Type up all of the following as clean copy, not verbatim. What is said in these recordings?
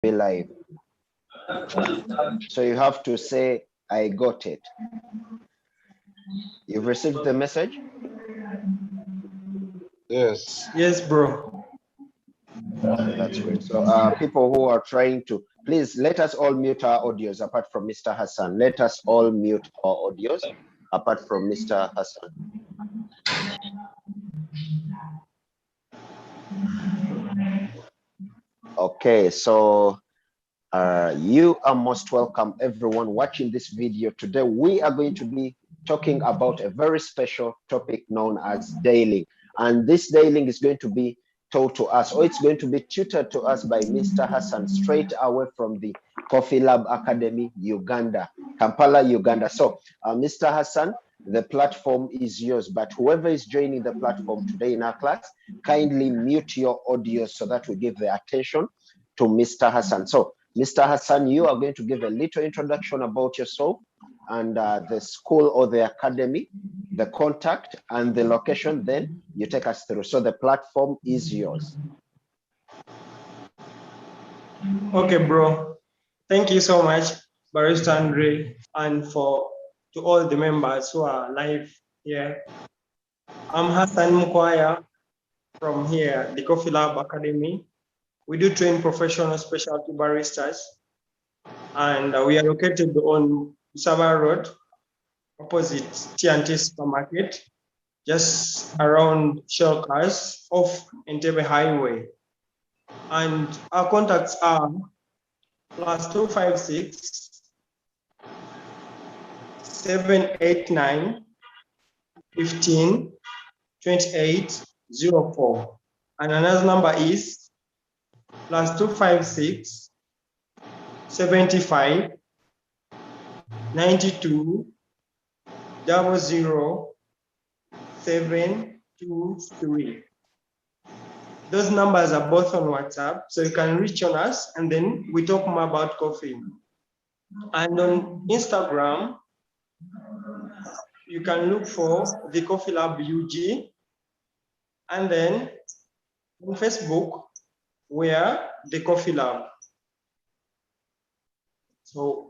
be live. So you have to say, I got it. You've received the message? Yes. Yes, bro. Okay, that's great. So people who are trying to, please let us all mute our audios apart from Mr. Hassan. Let us all mute our audios apart from Mr. Hassan. Okay, so you are most welcome, everyone watching this video. Today, we are going to be talking about a very special topic known as Dailing. And this Dailing is going to be taught to us, or it's going to be tutored to us by Mr. Hassan straight away from the Coffee Lab Academy, Uganda, Kampala, Uganda. So, Mr. Hassan, the platform is yours, but whoever is joining the platform today in our class, kindly mute your audio so that we give the attention to Mr. Hassan. So, Mr. Hassan, you are going to give a little introduction about yourself and the school or the academy, the contact and the location, then you take us through. So the platform is yours. Okay, bro. Thank you so much, Barista Andre, and to all the members who are live here. I'm Hassan Mukwaya from here, the Coffee Lab Academy. We do train professional specialty baristas, and we are located on Saba Road, opposite T&T Supermarket, just around Shell Cars off Entebbe Highway. And our contacts are +256 789 15 28 04. And another number is +256 75 92 00 723. Those numbers are both on WhatsApp, so you can reach on us and then we talk more about coffee. And on Instagram, you can look for the Coffee Lab UG, and then on Facebook, we are the Coffee Lab. So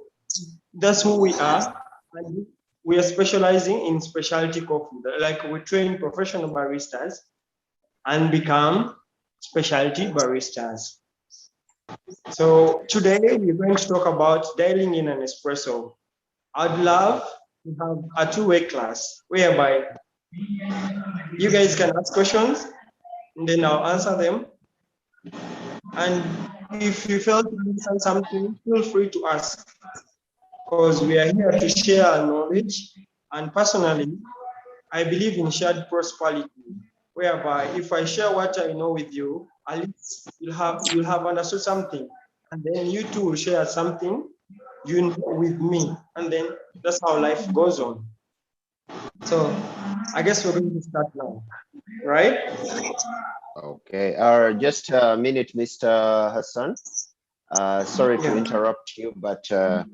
that's who we are. And we are specializing in specialty coffee. Like we train professional baristas and become specialty baristas. So today we're going to talk about dialing in an espresso. I'd love to have a two-way class whereby you guys can ask questions and then I'll answer them. And if you fail to understand something, feel free to ask, because we are here to share our knowledge. And personally, I believe in shared prosperity, whereby if I share what I know with you, at least you'll have understood something, and then you too will share something you know with me, and then that's how life goes on. So I guess we're going to start now, right? Okay, just a minute, Mr. Hassan. Sorry to interrupt you, but I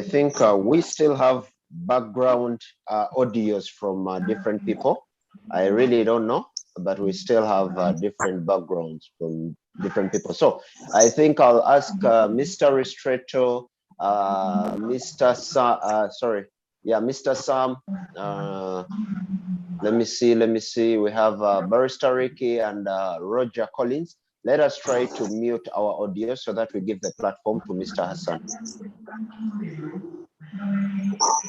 think we still have background audios from different people. I really don't know, but we still have different backgrounds from different people. So I think I'll ask Mr. Ristretto, Mr. Sam. Let me see. We have Barista Ricky and Roger Collins. Let us try to mute our audio so that we give the platform to Mr. Hassan.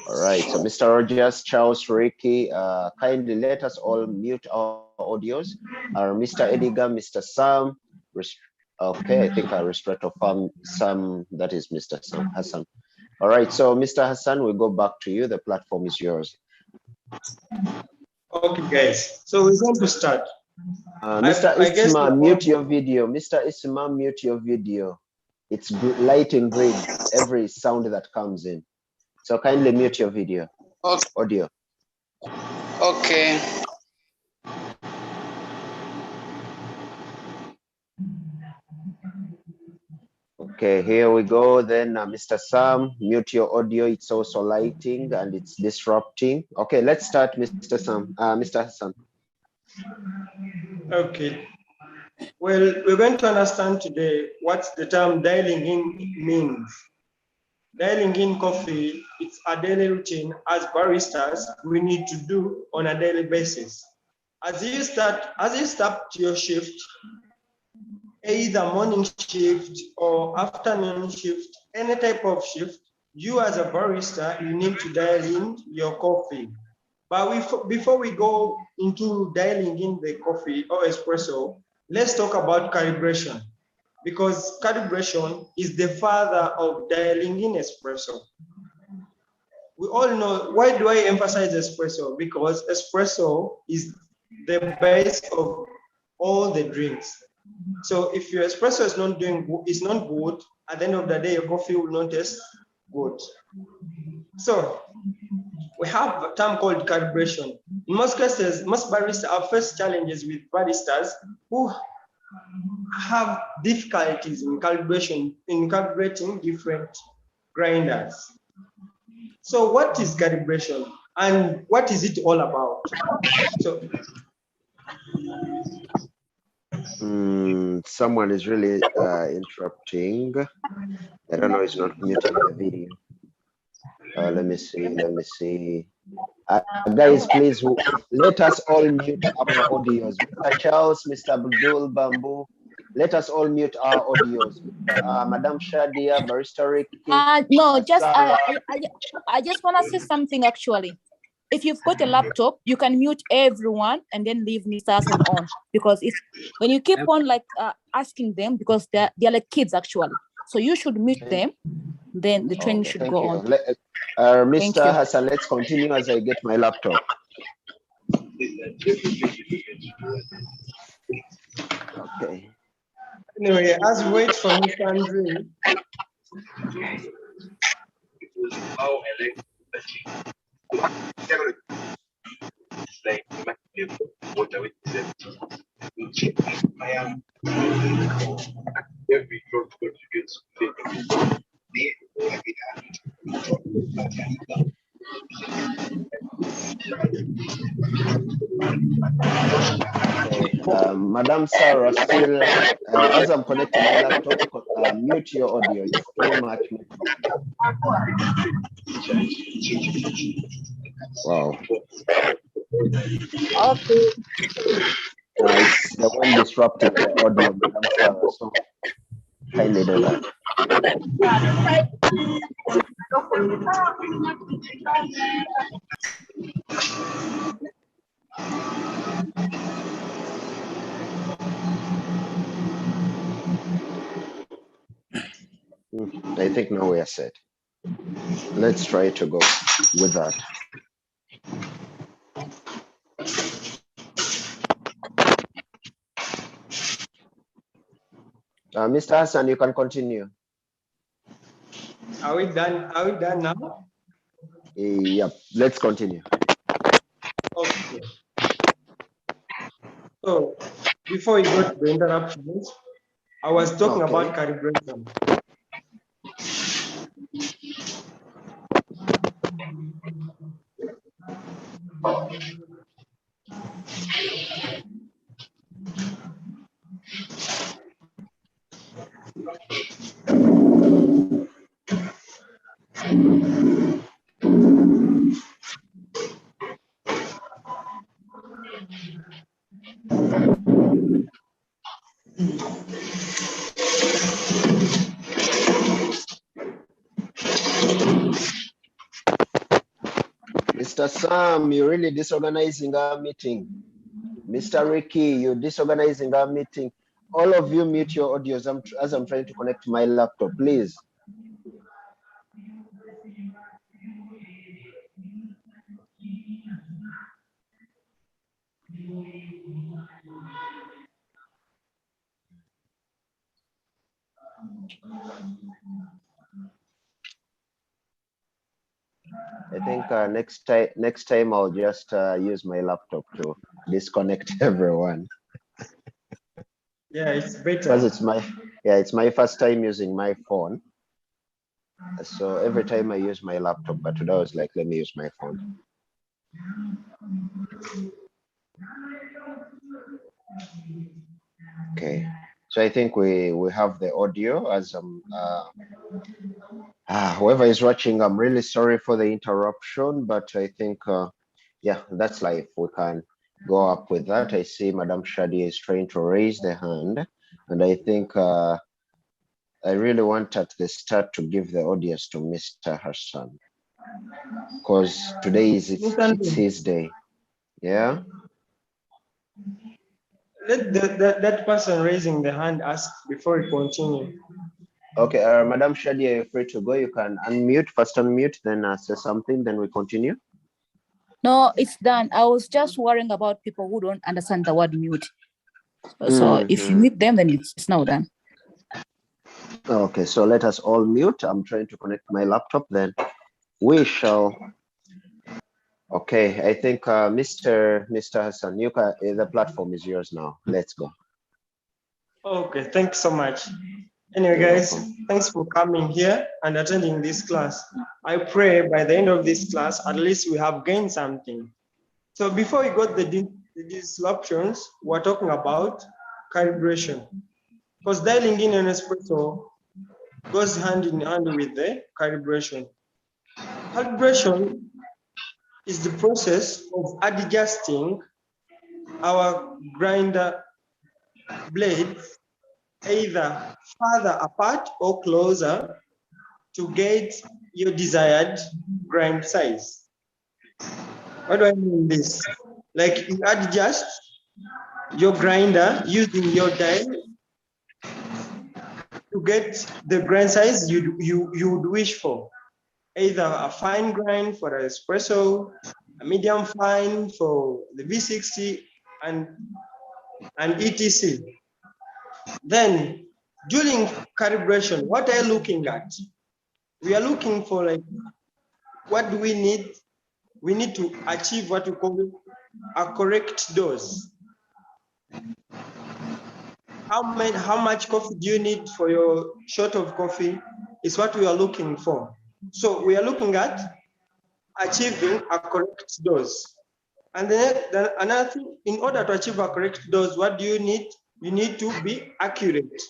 All right, so Mr. Rogers, Charles, Ricky, kindly let us all mute our audios. Mr. Edigar, Mr. Sam, okay, I think I restrict Sam, that is Mr. Sam Hassan. All right, so Mr. Hassan, we go back to you. The platform is yours. Okay, guys, so we're going to start. Mr. Isma, mute your video. Mr. Isma, mute your video. It's light and green, every sound that comes in. So kindly mute your video, audio. Okay. Okay, here we go. Then Mr. Sam, mute your audio. It's also lighting and it's disrupting. Okay, let's start, Mr. Sam. Mr. Hassan. Okay. Well, we're going to understand today what the term dialing in means. Dialing in coffee, it's a daily routine as baristas we need to do on a daily basis. As you start your shift, either morning shift or afternoon shift, any type of shift, you as a barista, you need to dial in your coffee. But before we go into dialing in the coffee or espresso, let's talk about calibration, because calibration is the father of dialing in espresso. We all know, why do I emphasize espresso? Because espresso is the base of all the drinks. So if your espresso is not good, at the end of the day, your coffee will not taste good. So we have a term called calibration. In most cases, most baristas have faced challenges with baristas who have difficulties in calibrating different grinders. So what is calibration and what is it all about? So Someone is really interrupting. I don't know, it's not muting the video. Let me see. Guys, please let us all mute our audios. Mr. Charles, Mr. Abdul Bamboo, let us all mute our audios. Madam Shadia, Barista Ricky. No, I just want to say something actually. If you've got a laptop, you can mute everyone and then leave Mr. Hassan on, because if when you keep on like asking them, because they're like kids actually, so you should mute them. Then the training should go on. Mr. Hassan, let's continue as I get my laptop. Okay. Anyway, as we wait for Mr. Andre. Madam Sarah, still, as I'm connecting my laptop, mute your audio. It's too much. Wow. Okay. It's the one disrupting the audio, Madam Sarah, so kindly do that. I think now we are set. Let's try to go with that. Mr. Hassan, you can continue. Are we done? Are we done now? Yep, let's continue. Okay. So before we go to the interruptions, I was talking about calibration. Mr. Sam, you're really disorganizing our meeting. Mr. Ricky, you're disorganizing our meeting. All of you mute your audios as I'm trying to connect my laptop, please. I think next time I'll just use my laptop to disconnect everyone. Yeah, it's better. Because it's my first time using my phone. So every time I use my laptop, but today I was like, let me use my phone. Okay. So I think we have the audio as whoever is watching, I'm really sorry for the interruption, but I think yeah, that's life. We can go up with that. I see Madam Shadi is trying to raise the hand, and I think I really want at the start to give the audience to Mr. Hassan, because today is it's his day. Yeah. Let that person raising the hand ask before we continue. Okay, Madam Shadi, you're free to go. You can unmute, first unmute, then say something, then we continue. No, it's done. I was just worrying about people who don't understand the word mute. So if you mute them, then it's now done. Okay, so let us all mute. I'm trying to connect my laptop, then we shall. Okay, I think Mr. Hassan, you can, the platform is yours now. Let's go. Okay, thanks so much. Anyway, guys, thanks for coming here and attending this class. I pray by the end of this class, at least we have gained something. So before we got the disruptions, we're talking about calibration. Because dialing in an espresso goes hand in hand with the calibration. Calibration is the process of adjusting our grinder blades either further apart or closer to get your desired grind size. What do I mean this? Like you adjust your grinder using your dial to get the grind size you would wish for. Either a fine grind for an espresso, a medium fine for the V60, and etc. Then during calibration, what are you looking at? We are looking for like, what do we need? We need to achieve what we call a correct dose. How much coffee do you need for your shot of coffee is what we are looking for. So we are looking at achieving a correct dose. And then another thing, in order to achieve a correct dose, what do you need? You need to be accurate.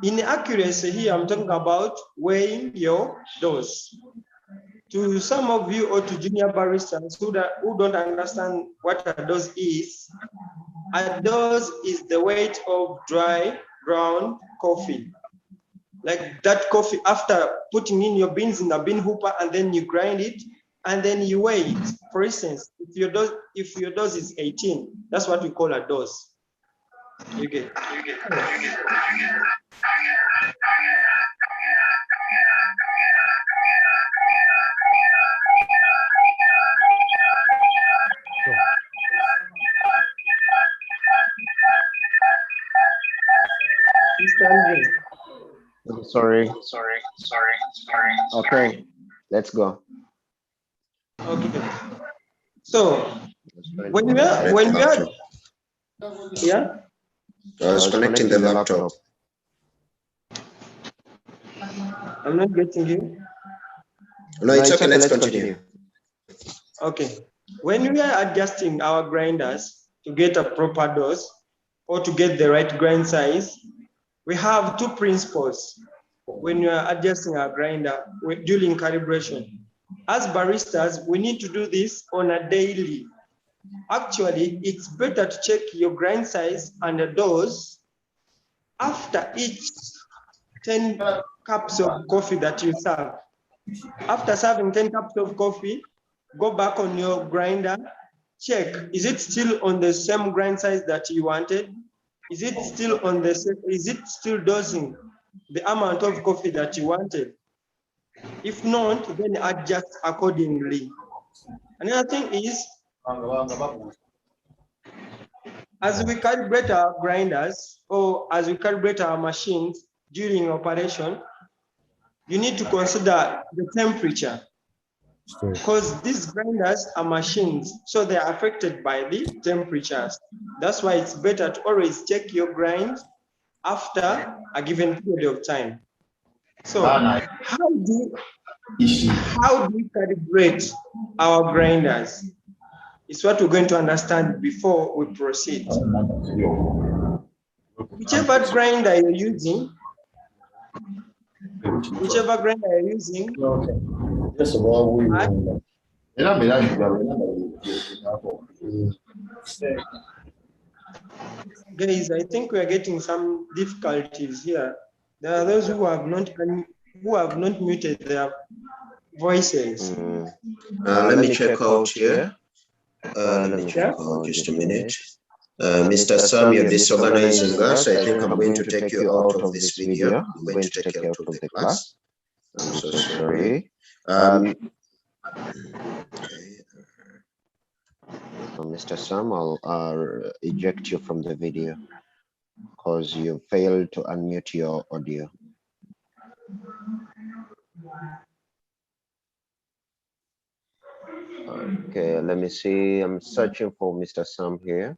In accuracy here, I'm talking about weighing your dose. To some of you or to junior baristas who don't understand what a dose is the weight of dry ground coffee. Like that coffee after putting in your beans in a bean hooper and then you grind it and then you weigh it. For instance, if your dose is 18, that's what we call a dose. You get. Sorry. Okay, let's go. Okay. So when we are yeah. I was connecting the laptop. I'm not getting you. No, it's okay. Let's continue. Okay. When we are adjusting our grinders to get a proper dose or to get the right grind size, we have two principles when you are adjusting our grinder during calibration. As baristas, we need to do this on a daily. Actually, it's better to check your grind size and the dose after each 10 cups of coffee that you serve. After serving 10 cups of coffee, go back on your grinder, check, is it still on the same grind size that you wanted? Is it still on the same, is it still dosing the amount of coffee that you wanted? If not, then adjust accordingly. Another thing is, as we calibrate our grinders or as we calibrate our machines during operation, you need to consider the temperature because these grinders are machines, so they are affected by the temperatures. That's why it's better to always check your grind after a given period of time. So how do we calibrate our grinders? It's what we're going to understand before we proceed. whichever grinder you're using, guys, I think we are getting some difficulties here. There are those who have not muted their voices. Let me check out here. Let me check out just a minute. Mr. Sam, you're disorganizing us. I think I'm going to take you out of this video. I'm going to take you out of the class. I'm so sorry. Mr. Sam, I'll eject you from the video because you failed to unmute your audio. Okay, let me see. I'm searching for Mr. Sam here.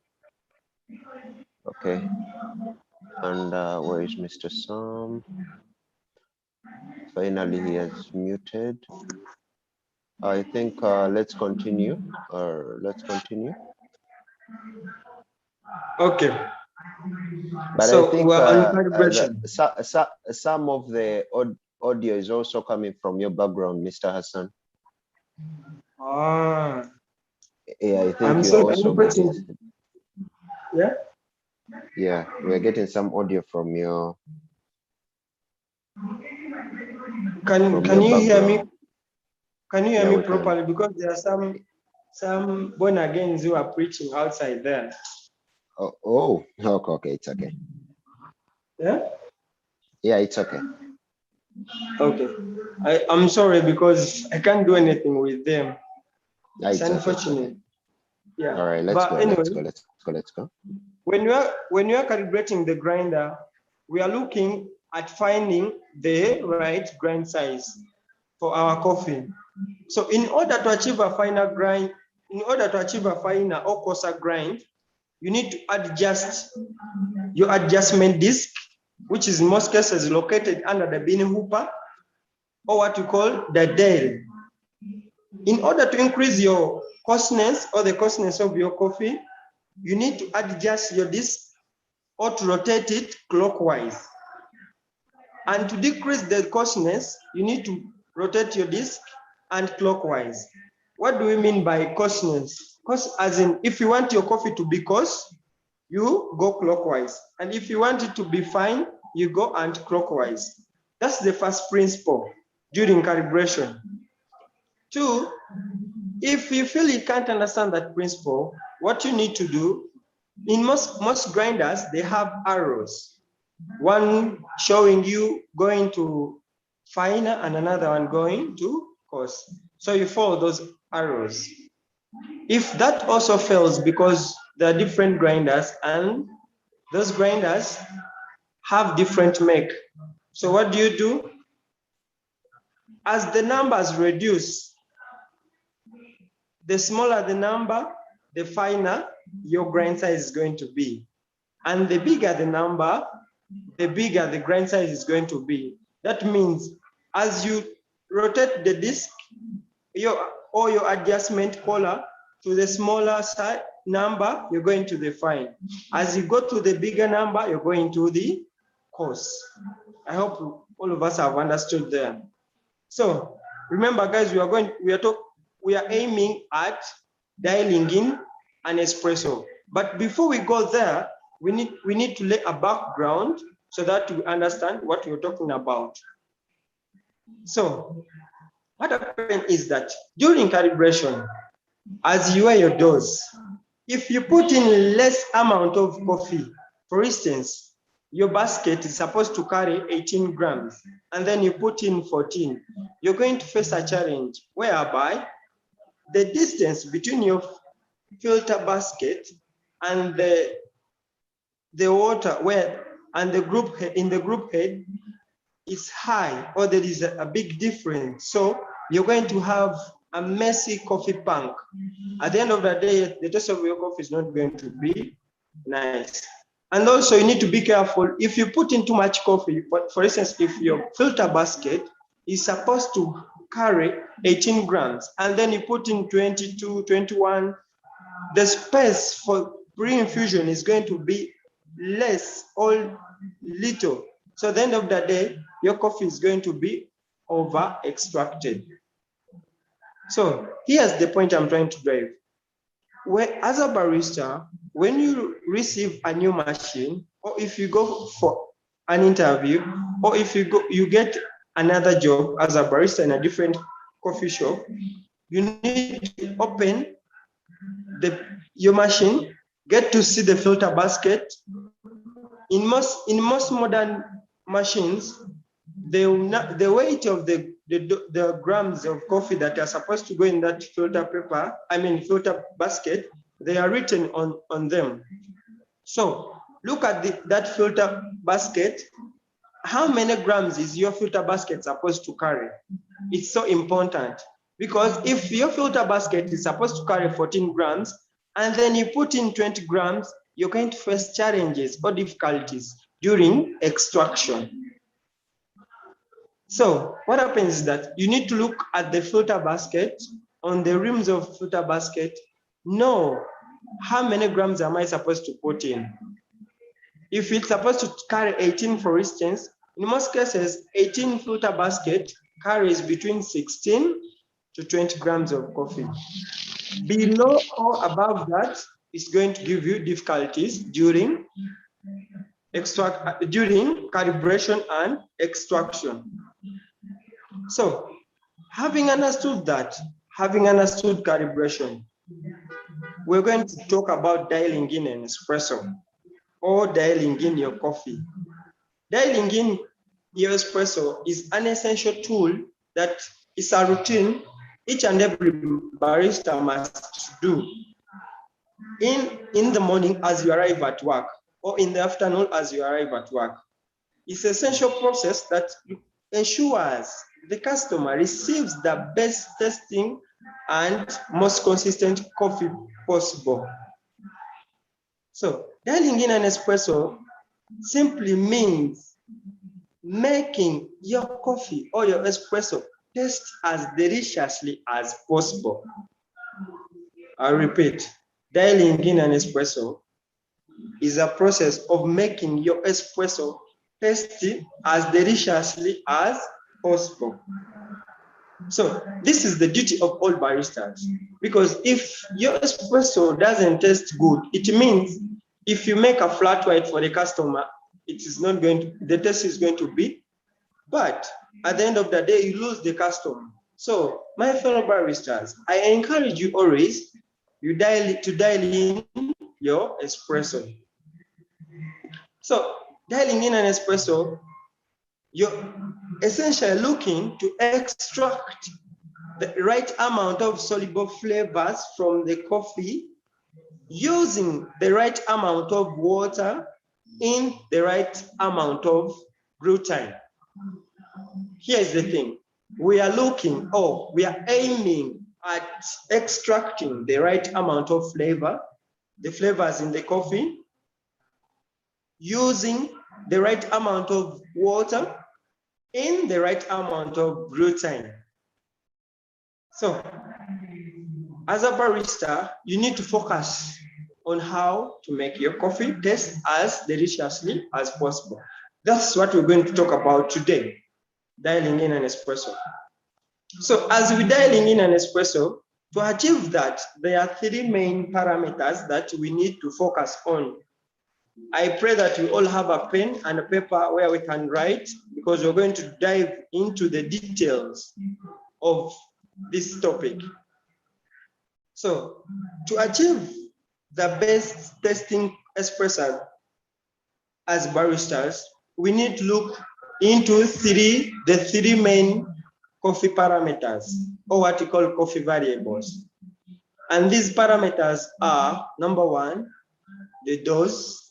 Okay. And where is Mr. Sam? Finally, he has muted. I think let's continue. Let's continue. Okay. But so I think we're on calibration. Some of the audio is also coming from your background, Mr. Hassan. Ah. Yeah, I think you're also getting. Yeah. Yeah, we're getting some audio from your. Can you hear me? Can you hear me can. properly? Because there are some born agains who are preaching outside there. Oh, okay, it's okay. Yeah. Yeah, it's okay. Okay. I'm sorry because I can't do anything with them. It's unfortunate. Okay. Yeah. All right, let's go. Anyway, let's go. When you are calibrating the grinder, we are looking at finding the right grind size for our coffee. So in order to achieve a finer grind, or coarser grind, you need to adjust your adjustment disc, which is in most cases located under the bean hooper, or what you call the dial. In order to increase your coarseness or the coarseness of your coffee, you need to adjust your disc or to rotate it clockwise. And to decrease the coarseness, you need to rotate your disc anti-clockwise. What do we mean by coarseness? Coarse as in, if you want your coffee to be coarse, you go clockwise. And if you want it to be fine, you go anti-clockwise. That's the first principle during calibration. 2, if you feel you can't understand that principle, what you need to do, in most grinders, they have arrows. One showing you going to finer and another one going to coarse. So you follow those arrows. If that also fails because there are different grinders and those grinders have different make. So what do? As the numbers reduce, the smaller the number, the finer your grind size is going to be. And the bigger the number, the bigger the grind size is going to be. That means as you rotate the disc, your adjustment collar to the smaller side number, you're going to the fine. As you go to the bigger number, you're going to the coarse. I hope all of us have understood there. So remember, guys, we are aiming at dialing in an espresso. But before we go there, we need to lay a background so that we understand what we're talking about. So what happens is that during calibration, as you weigh your dose, if you put in less amount of coffee, for instance, your basket is supposed to carry 18 grams, and then you put in 14, you're going to face a challenge whereby the distance between your filter basket and the water and the group head is high, or there is a big difference. So you're going to have a messy coffee punk. At the end of the day, the taste of your coffee is not going to be nice. And also you need to be careful if you put in too much coffee. For instance, if your filter basket is supposed to carry 18 grams and then you put in 22, 21, the space for pre-infusion is going to be less or little. So at the end of the day, your coffee is going to be over extracted. So here's the point I'm trying to drive. Where as a barista, when you receive a new machine, or if you go for an interview, or if you get another job as a barista in a different coffee shop, you need to open your machine, get to see the filter basket. In most modern machines, the weight of the grams of coffee that are supposed to go in that filter basket, they are written on them. So look at that filter basket. How many grams is your filter basket supposed to carry? It's so important, because if your filter basket is supposed to carry 14 grams and then you put in 20 grams, you're going to face challenges or difficulties during extraction. So what happens is that you need to look at the filter basket, on the rims of filter basket, know how many grams am I supposed to put in. If it's supposed to carry 18, for instance, in most cases, 18 filter basket carries between 16 to 20 grams of coffee. Below or above that is going to give you difficulties during calibration and extraction. So having understood calibration, we're going to talk about dialing in an espresso, or dialing in your coffee. Dialing in your espresso is an essential tool that is a routine each and every barista must do in the morning as you arrive at work, or in the afternoon as you arrive at work. It's an essential process that ensures the customer receives the best tasting and most consistent coffee possible. So dialing in an espresso simply means making your coffee or your espresso taste as deliciously as possible. I repeat, dialing in an espresso is a process of making your espresso tasty as deliciously as possible. So this is the duty of all baristas, because if your espresso doesn't taste good, it means if you make a flat white for the customer, it is not going to, the taste is going to be bad. At the end of the day, you lose the customer. So my fellow baristas, I encourage you always to dial in your espresso. So dialing in an espresso, you're essentially looking to extract the right amount of soluble flavors from the coffee using the right amount of water in the right amount of brew time. Here's the thing. We are aiming at extracting the right amount of flavor, the flavors in the coffee, using the right amount of water in the right amount of brew time. So as a barista, you need to focus on how to make your coffee taste as deliciously as possible. That's what we're going to talk about today, dialing in an espresso. So as we're dialing in an espresso, to achieve that, there are three main parameters that we need to focus on. I pray that you all have a pen and a paper where we can write, because we're going to dive into the details of this topic. So to achieve the best tasting espresso as baristas, we need to look into the three main coffee parameters, or what we call coffee variables. And these parameters are, number one, the dose.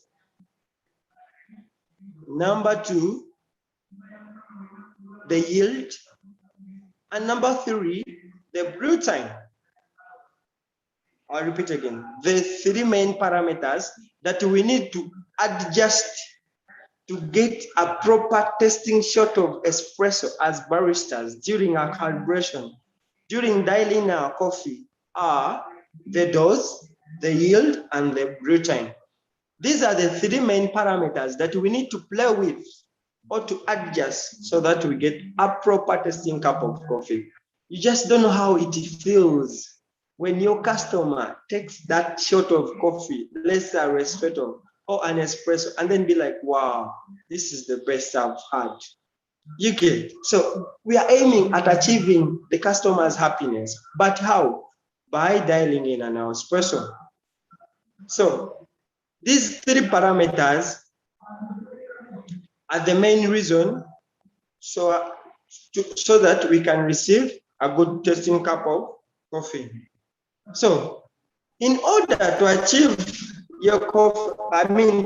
Number two, the yield. And number three, the brew time. I'll repeat again. The three main parameters that we need to adjust to get a proper tasting shot of espresso as baristas during our calibration, during dialing our coffee, are the dose, the yield, and the brew time. These are the three main parameters that we need to play with or to adjust so that we get a proper tasting cup of coffee. You just don't know how it feels when your customer takes that shot of coffee, let's say a ristretto or an espresso, and then be like, wow, this is the best I've had. You get. So we are aiming at achieving the customer's happiness, but how? By dialing in an espresso. So these three parameters are the main reason so that we can receive a good tasting cup of coffee. So in order to achieve your coffee,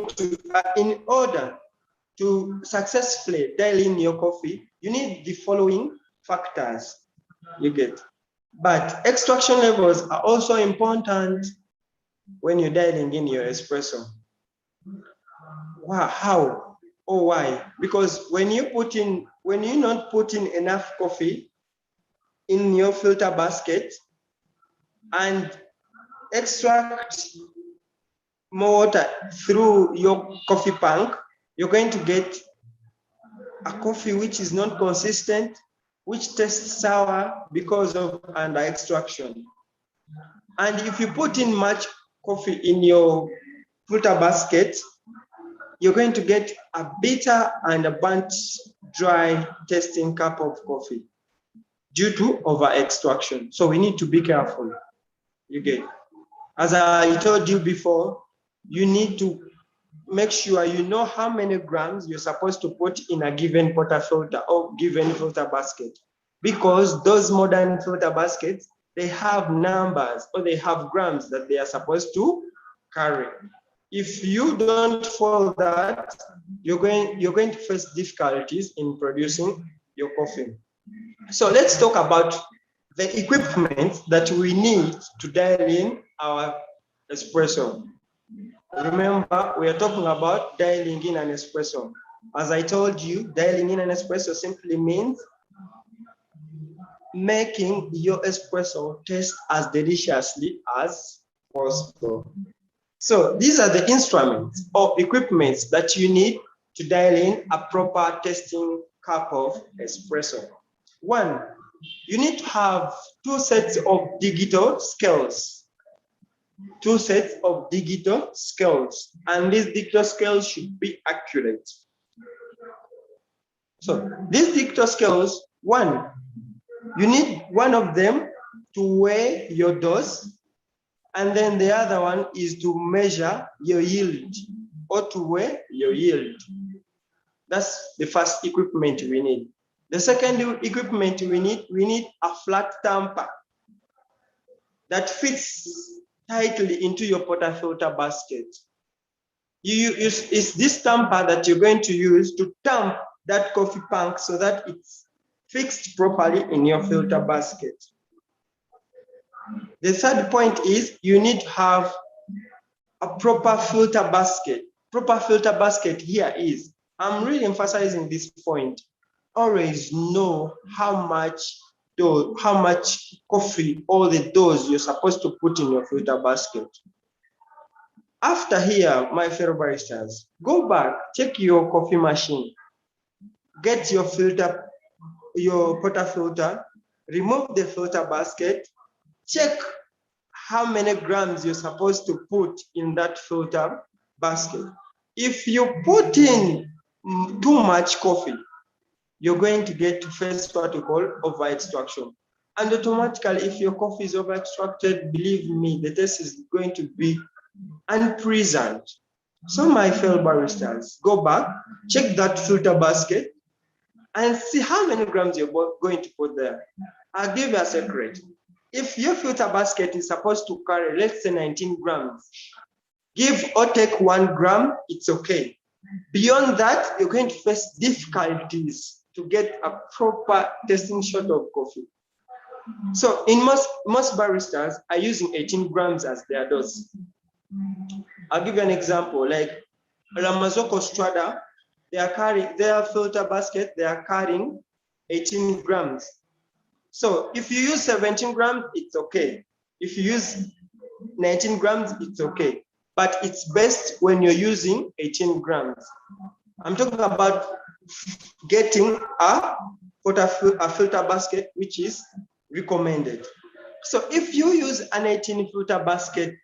in order to successfully dial in your coffee, you need the following factors. You get. But extraction levels are also important when you're dialing in your espresso. Wow, how or why? Because when you're not putting enough coffee in your filter basket and extract more water through your coffee punk, you're going to get a coffee which is not consistent, which tastes sour because of under extraction. And if you put in much coffee in your filter basket, you're going to get a bitter and a burnt, dry tasting cup of coffee due to over extraction. So we need to be careful. You get. As I told you before, you need to make sure you know how many grams you're supposed to put in a given portafilter or given filter basket, because those modern filter baskets, they have numbers or they have grams that they are supposed to carry. If you don't follow that, you're going to face difficulties in producing your coffee. So let's talk about the equipment that we need to dial in our espresso. Remember, we are talking about dialing in an espresso. As I told you, dialing in an espresso simply means making your espresso taste as deliciously as possible. So these are the instruments or equipments that you need to dial in a proper tasting cup of espresso. One, you need to have 2 sets of digital scales. 2 sets of digital scales, and these digital scales should be accurate. So these digital scales, one, you need one of them to weigh your dose, and then the other one is to measure your yield or to weigh your yield. That's the first equipment we need. The second equipment we need a flat tamper that fits tightly into your portafilter basket. It's this tamper that you're going to use to tamp that coffee punk so that it's fixed properly in your filter basket. The third point is you need to have a proper filter basket. Proper filter basket here is, I'm really emphasizing this point, always know how much coffee or the dose you're supposed to put in your filter basket. After here, my fellow baristas, go back, check your coffee machine, get your filter, your portafilter, remove the filter basket, check how many grams you're supposed to put in that filter basket. If you put in too much coffee, you're going to get to face what we call over extraction. And automatically, if your coffee is over extracted, believe me, the taste is going to be unpleasant. So my fellow baristas, go back, check that filter basket, and see how many grams you're going to put there. I'll give you a secret. If your filter basket is supposed to carry, let's say 19 grams, give or take 1 gram, it's okay. Beyond that, you're going to face difficulties to get a proper tasting shot of coffee. So in most baristas are using 18 grams as their dose. I'll give you an example, like Ramazoko Strada, they are carrying their filter basket, they are carrying 18 grams. So if you use 17 grams, it's okay. If you use 19 grams, it's okay. but it's best when you're using 18 grams. I'm talking about getting a filter basket, which is recommended. So if you use an 18 filter basket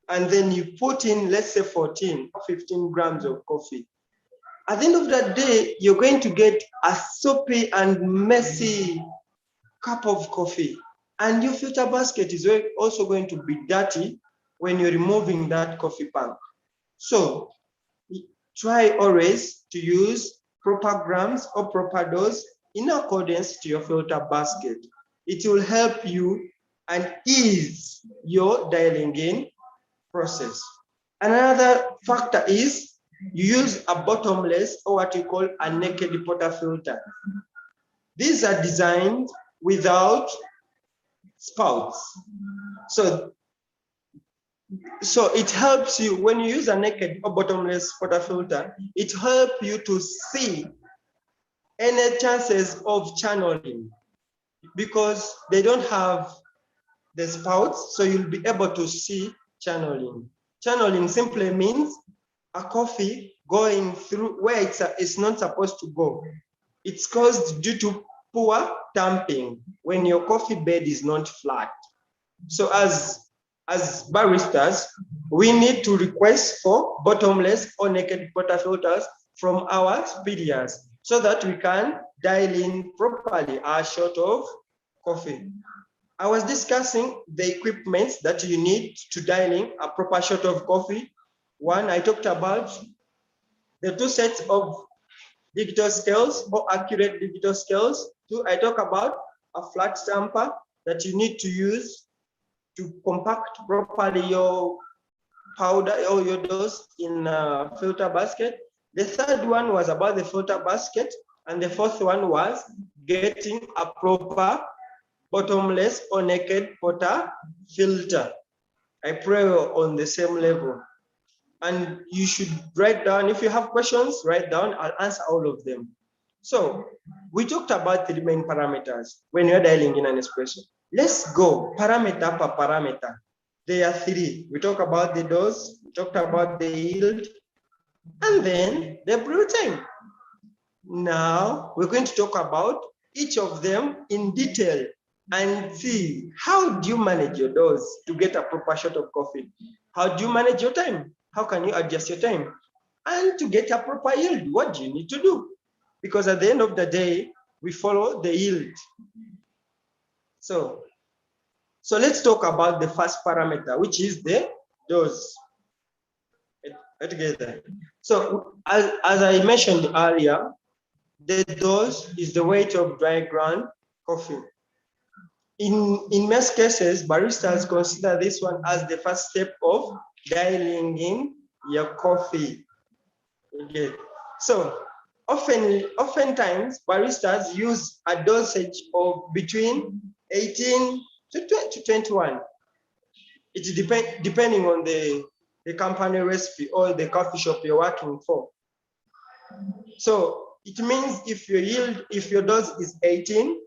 and then you put in, let's say 14 or 15 grams of coffee, at the end of that day, you're going to get a soapy and messy cup of coffee. And your filter basket is also going to be dirty when you're removing that coffee punk. So try always to use proper grams or proper dose in accordance to your filter basket. It will help you and ease your dialing in process. Another factor is you use a bottomless or what you call a naked portafilter. These are designed without spouts. So it helps you when you use a naked or bottomless portafilter, it helps you to see any chances of channeling because they don't have the spouts, so you'll be able to see channeling. Channeling simply means a coffee going through where it's not supposed to go. It's caused due to poor tamping when your coffee bed is not flat. So as baristas, we need to request for bottomless or naked portafilters from our superiors so that we can dial in properly our shot of coffee. I was discussing the equipment that you need to dial in a proper shot of coffee. One, I talked about the 2 sets of digital scales or accurate digital scales. 2, I talk about a flat stamper that you need to use to compact properly your powder or your dose in a filter basket. The 3rd one was about the filter basket, and the 4th one was getting a proper bottomless or naked porta filter. I pray on the same level. And you should write down, if you have questions, write down, I'll answer all of them. So we talked about 3 main parameters when you're dialing in an espresso. Let's go parameter per parameter. There are 3. We talked about the dose, we talked about the yield, and then the brew time. Now we're going to talk about each of them in detail and see how do you manage your dose to get a proper shot of coffee? How do you manage your time? How can you adjust your time? And to get a proper yield, what do you need to do? Because at the end of the day, we follow the yield. So let's talk about the first parameter, which is the dose. Together. So as I mentioned earlier, the dose is the weight of dry ground coffee. In most cases, baristas consider this one as the first step of dialing in your coffee. Okay. So oftentimes baristas use a dosage of between 18 to 21. It depending on the company recipe or the coffee shop you're working for. So it means if your dose is 18,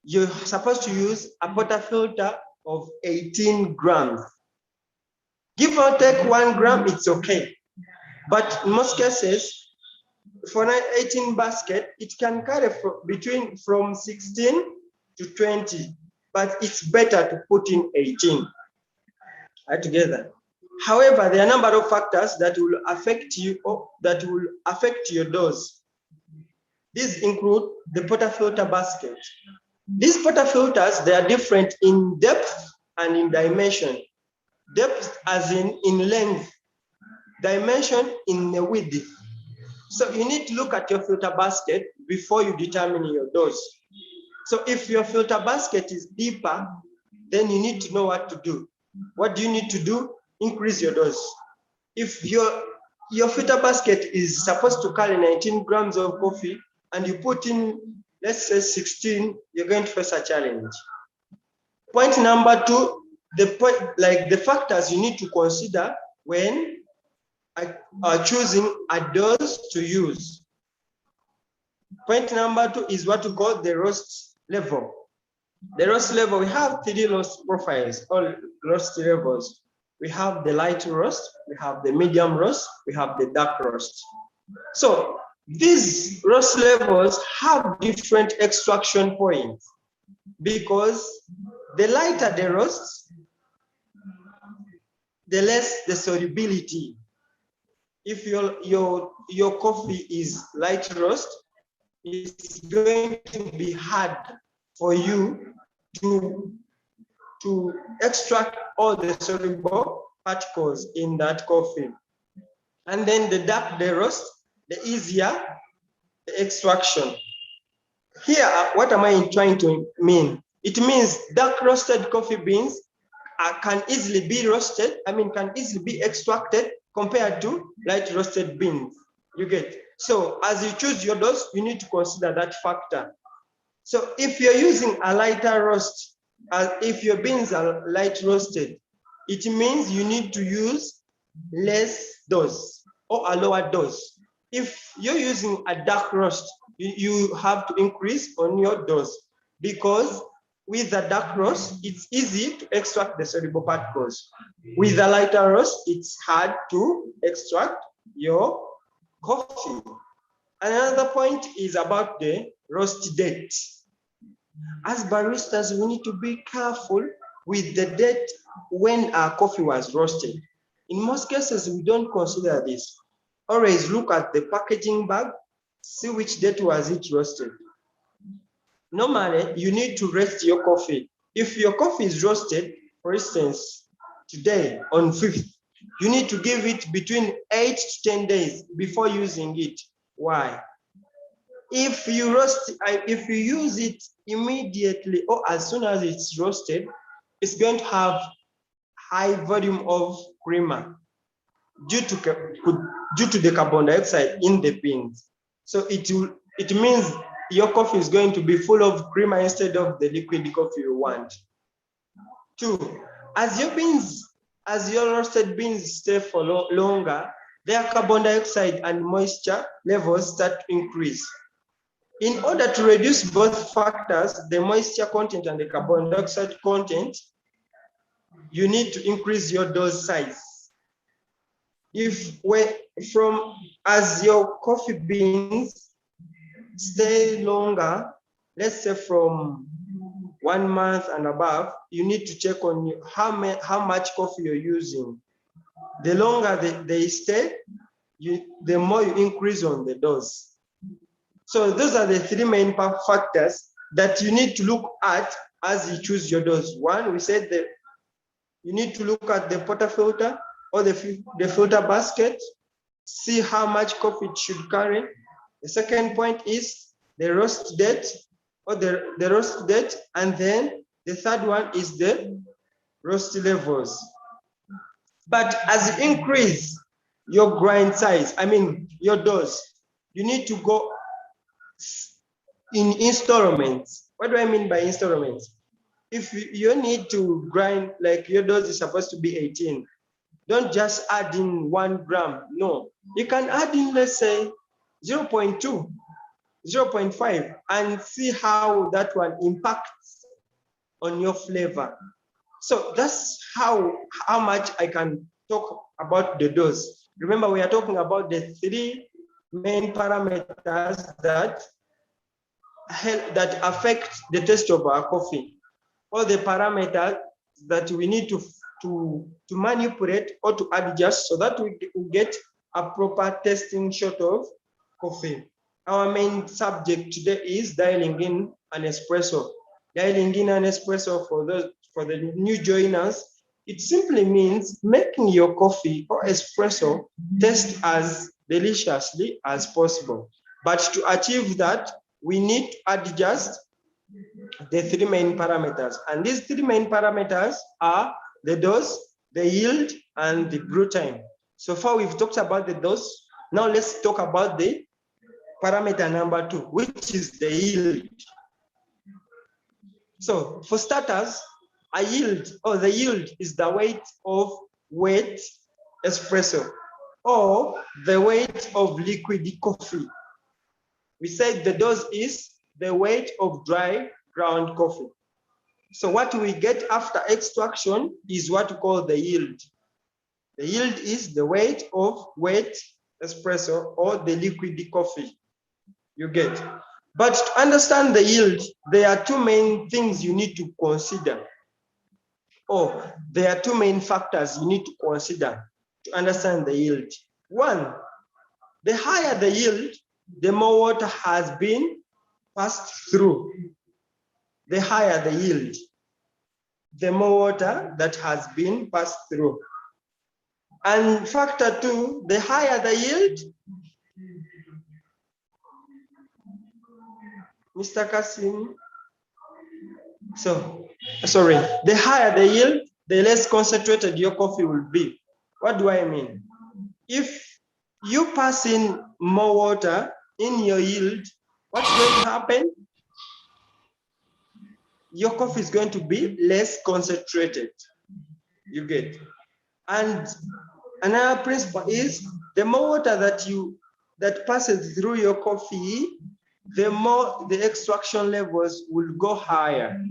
you're supposed to use a portafilter of 18 grams. Give or take 1 gram, it's okay. But in most cases, for an 18 basket, it can carry from 16 to 20, but it's better to put in 18 together. However, there are a number of factors that will affect you or that will affect your dose. These include the portafilter basket. These portafilters, they are different in depth and in dimension. Depth as in length, dimension in the width. So you need to look at your filter basket before you determine your dose. So if your filter basket is deeper, then you need to know what to do. What do you need to do? Increase your dose. If your filter basket is supposed to carry 19 grams of coffee and you put in, let's say 16, you're going to face a challenge. Point number 2, the factors you need to consider when choosing a dose to use. Point number 2 is what we call the roast level. The roast level, we have 3 roast profiles or roast levels. we have the light roast, we have the medium roast, we have the dark roast. So these roast levels have different extraction points because the lighter the roast, the less the solubility. If your coffee is light roast, it's going to be hard for you to extract all the soluble particles in that coffee. And then the dark the roast, the easier the extraction. Here, what am I trying to mean? It means dark roasted coffee beans can easily be roasted, can easily be extracted compared to light roasted beans. You get? So as you choose your dose, you need to consider that factor. So if you're using a lighter roast, if your beans are light roasted, it means you need to use less dose or a lower dose. If you're using a dark roast, you have to increase on your dose because with a dark roast, it's easy to extract the soluble particles. With a lighter roast, it's hard to extract your coffee. Another point is about the roast date. As baristas, we need to be careful with the date when our coffee was roasted. In most cases, we don't consider this. Always look at the packaging bag, see which date was it roasted. Normally, you need to rest your coffee. If your coffee is roasted, for instance, today on 5th, you need to give it between 8 to 10 days before using it. Why? If you use it immediately or as soon as it's roasted, it's going to have high volume of creamer due to the carbon dioxide in the beans. So it means your coffee is going to be full of creamer instead of the liquid coffee you want. 2, as your roasted beans stay for longer, their carbon dioxide and moisture levels start to increase. In order to reduce both factors, the moisture content and the carbon dioxide content, you need to increase your dose size. As your coffee beans stay longer, let's say from 1 month and above, you need to check on how much coffee you're using. The longer they stay, the more you increase on the dose. So those are the 3 main factors that you need to look at as you choose your dose. 1, we said that you need to look at the portafilter or the filter basket, see how much coffee it should carry. The second point is the roast date or the roast date, and then the third one is the roast levels. But as you increase your grind size, your dose, you need to go in installments. What do I mean by installments? If you need to grind, like your dose is supposed to be 18, don't just add in 1 gram. No, you can add in, let's say, 0.2, 0.5, and see how that one impacts on your flavor. So that's how much I can talk about the dose. Remember, we are talking about the 3 main parameters that affect the taste of our coffee, or the parameters that we need to manipulate or to adjust so that we get a proper tasting shot of coffee. Our main subject today is dialing in an espresso. Dialing in an espresso, for the new joiners, it simply means making your coffee or espresso taste as deliciously as possible. But to achieve that, we need to adjust the 3 main parameters. And these 3 main parameters are the dose, the yield, and the brew time. So far, we've talked about the dose. Now let's talk about the parameter number 2, which is the yield. So for starters, the yield is the weight of wet espresso or the weight of liquid coffee. We said the dose is the weight of dry ground coffee. So what we get after extraction is what we call the yield. The yield is the weight of wet espresso or the liquid coffee. You get. But to understand the yield, there are two main things you need to consider. Or there are two main factors you need to consider to understand the yield. One, the higher the yield, the more water has been passed through. The higher the yield, the more water that has been passed through. And factor two, the higher the yield, Mr. Kasim. So, sorry, the higher the yield, the less concentrated your coffee will be. What do I mean? If you pass in more water in your yield, what's going to happen? Your coffee is going to be less concentrated. You get. And another principle is the more water that passes through your coffee, the more the extraction levels will go higher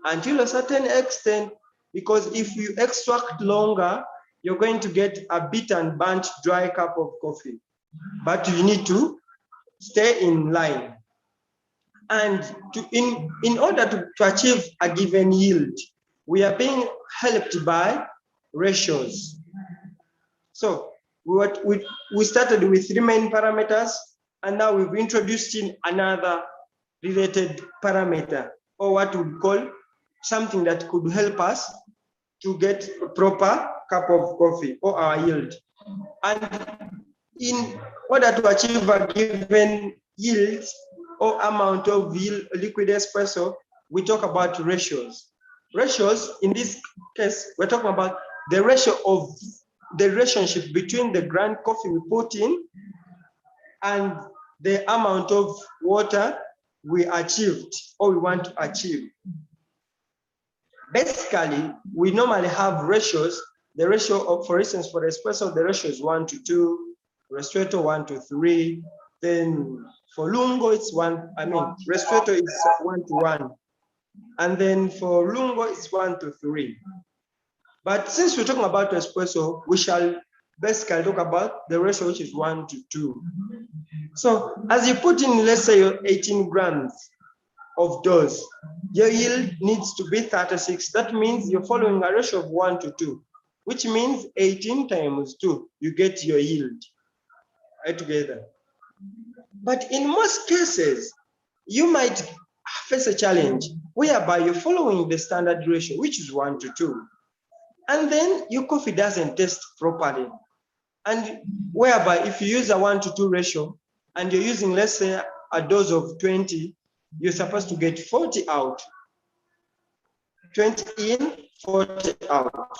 until a certain extent, because if you extract longer, you're going to get a bitter and burnt dry cup of coffee. But you need to stay in line. And in order to achieve a given yield, we are being helped by ratios. So we started with three main parameters, and now we've introduced in another related parameter, or what we call something that could help us to get a proper cup of coffee or our yield. And in order to achieve a given yield or amount of liquid espresso, we talk about ratios. Ratios, in this case, we're talking about the ratio of the relationship between the ground coffee we put in and the amount of water we achieved or we want to achieve. Basically, we normally have ratios. The ratio of, for instance, for espresso, the ratio is 1:2, ristretto 1:3. Then for lungo, it's ristretto is 1:1. And then for lungo, it's 1:3. But since we're talking about espresso, we shall basically talk about the ratio, which is 1:2. So as you put in, let's say, your 18 grams of dose, your yield needs to be 36. That means you're following a ratio of 1:2, which means 18 times 2, you get your yield right together. But in most cases, you might face a challenge whereby you're following the standard ratio, which is 1:2. And then your coffee doesn't taste properly. And whereby if you use a 1:2 ratio and you're using, let's say, a dose of 20, you're supposed to get 40 out. 20 in, 40 out,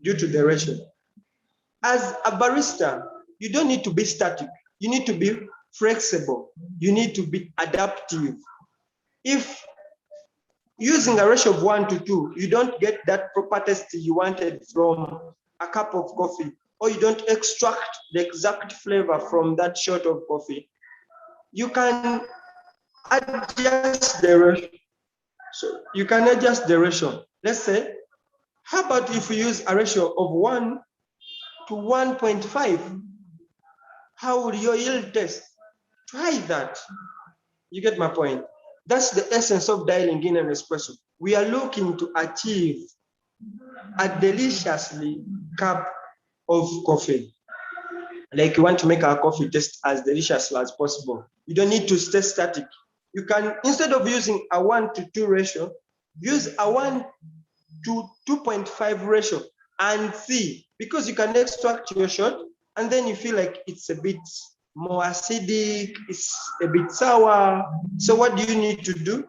due to the ratio. As a barista, you don't need to be static. You need to be flexible. You need to be adaptive. If using a ratio of 1:2, you don't get that proper taste you wanted from a cup of coffee, or you don't extract the exact flavor from that shot of coffee, you can adjust the ratio. So you can adjust the ratio. Let's say, how about if we use a ratio of 1 to 1.5? How would your yield taste? Try that. You get my point? That's the essence of dialing in an espresso. We are looking to achieve a deliciously cup of coffee. Like, you want to make our coffee taste as delicious as possible. You don't need to stay static. You can, instead of using a 1:2 ratio, use a 1 to 2.5 ratio and see, because you can extract your shot and then you feel like it's a bit more acidic, it's a bit sour. So what do you need to do?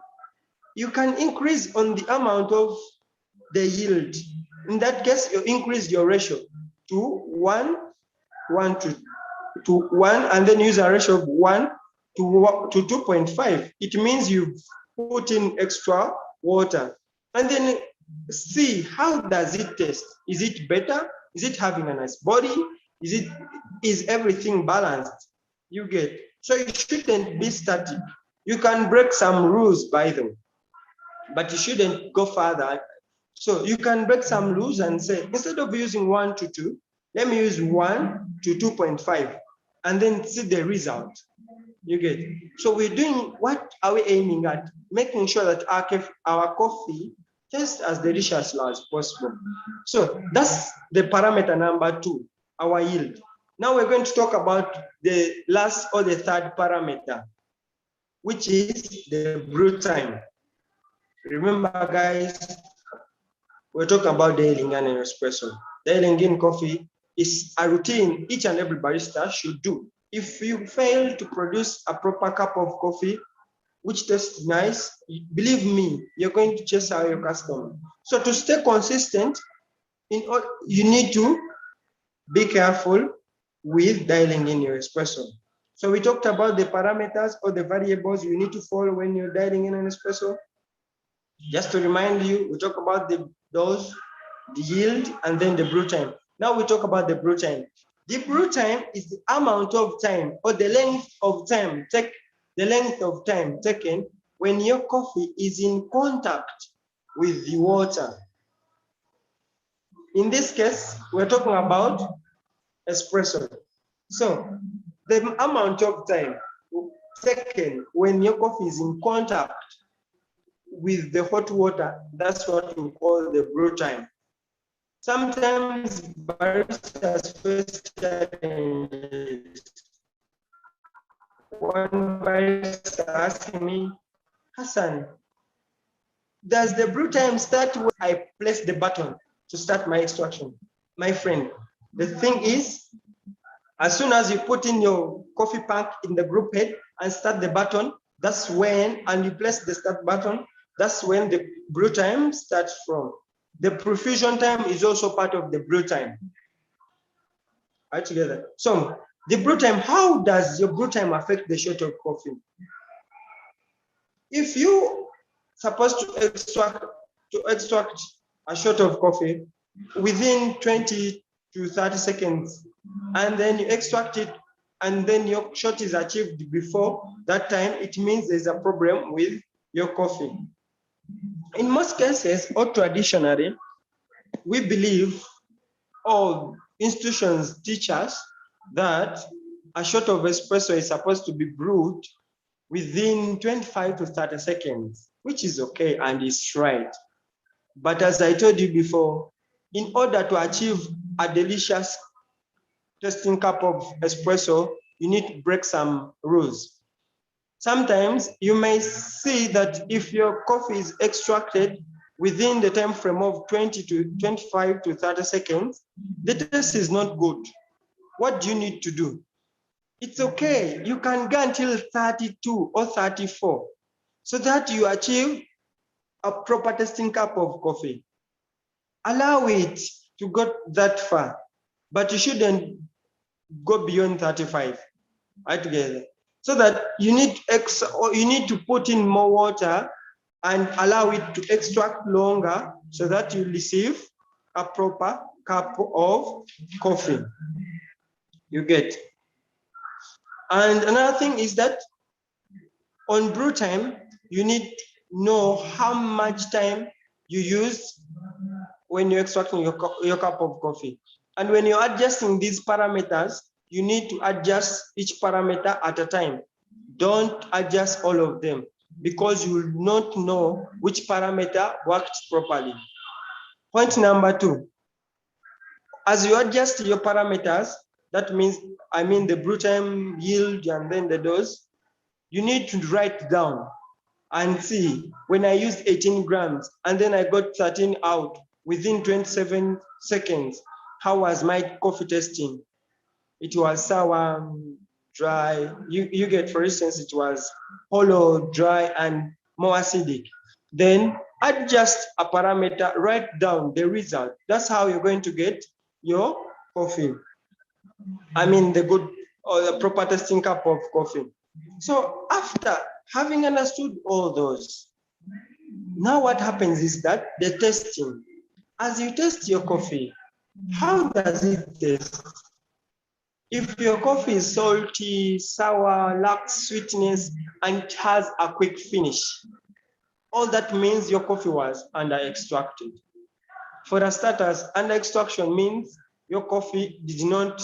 You can increase on the amount of the yield. In that case, you increase your ratio to 1 to 1, and then use a ratio of 1 to 2.5. It means you've put in extra water, and then see how does it taste. Is it better? Is it having a nice body? Is everything balanced? You get. So you shouldn't be static. You can break some rules by them, but you shouldn't go further So you can break some rules and say, instead of using 1 to 2, let me use 1 to 2.5 and then see the result. You get it? So we're doing, what are we aiming at? Making sure that our coffee tastes as delicious as possible. So that's the parameter number 2, our yield. Now we're going to talk about the last or the third parameter, which is the brew time. Remember, guys, we're talking about Dailing and espresso. Dailing in coffee is a routine each and every barista should do. If you fail to produce a proper cup of coffee, which tastes nice, believe me, you're going to chase out your customer. So to stay consistent, you need to be careful with dialing in your espresso. So we talked about the parameters or the variables you need to follow when you're dialing in an espresso. Just to remind you, we talk about the yield, and then the brew time. Now we talk about the brew time. The brew time is the amount of time or the length of time taken when your coffee is in contact with the water. In this case, we're talking about espresso. So the amount of time taken when your coffee is in contact with the hot water, that's what we call the brew time. Sometimes baristas face challenges. One barista asked me, Hassan, does the brew time start when I press the button to start my extraction? My friend, the thing is, as soon as you put in your coffee pack in the group head and start the button, that's when, and you press the start button, that's when the brew time starts from. The profusion time is also part of the brew time. Right together. So the brew time, how does your brew time affect the shot of coffee? If you supposed to extract a shot of coffee within 20 to 30 seconds, and then you extract it, and then your shot is achieved before that time, it means there's a problem with your coffee. In most cases, or traditionally, we believe, all institutions teach us, that a shot of espresso is supposed to be brewed within 25 to 30 seconds, which is okay and is right. But as I told you before, in order to achieve a delicious tasting cup of espresso, you need to break some rules. Sometimes you may see that if your coffee is extracted within the time frame of 25 to 30 seconds, the taste is not good. What do you need to do? It's okay. You can go until 32 or 34 so that you achieve a proper tasting cup of coffee. Allow it to go that far, but you shouldn't go beyond 35, right together. So that you need to put in more water and allow it to extract longer so that you receive a proper cup of coffee. You get. And another thing is that on brew time, you need to know how much time you use when you're extracting your cup of coffee. And when you're adjusting these parameters, you need to adjust each parameter at a time. Don't adjust all of them because you will not know which parameter worked properly. Point number 2, as you adjust your parameters, that means, the brew time, yield, and then the dose, you need to write down and see, when I used 18 grams and then I got 13 out within 27 seconds, how was my coffee tasting? It was sour, dry. You get, for instance, it was hollow, dry, and more acidic. Then adjust a parameter, write down the result. That's how you're going to get your coffee. The good or the proper tasting cup of coffee. So after having understood all those, now what happens is that the testing. As you test your coffee, how does it taste? If your coffee is salty, sour, lacks sweetness, and it has a quick finish, all that means your coffee was under extracted. For the starters, under extraction means your coffee did not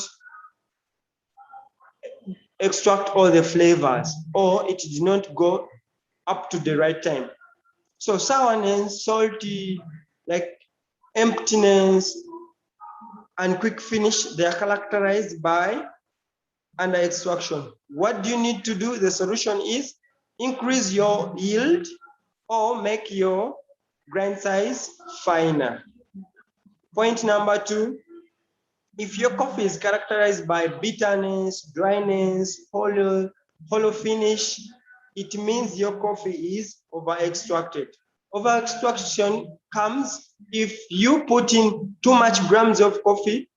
extract all the flavors, or it did not go up to the right time. So sourness, salty, like emptiness, and quick finish, they are characterized by under extraction. What do you need to do? The solution is increase your yield or make your grind size finer. Point number 2, if your coffee is characterized by bitterness, dryness, hollow finish, it means your coffee is over-extracted. Over-extraction comes if you put in too much grams of coffee.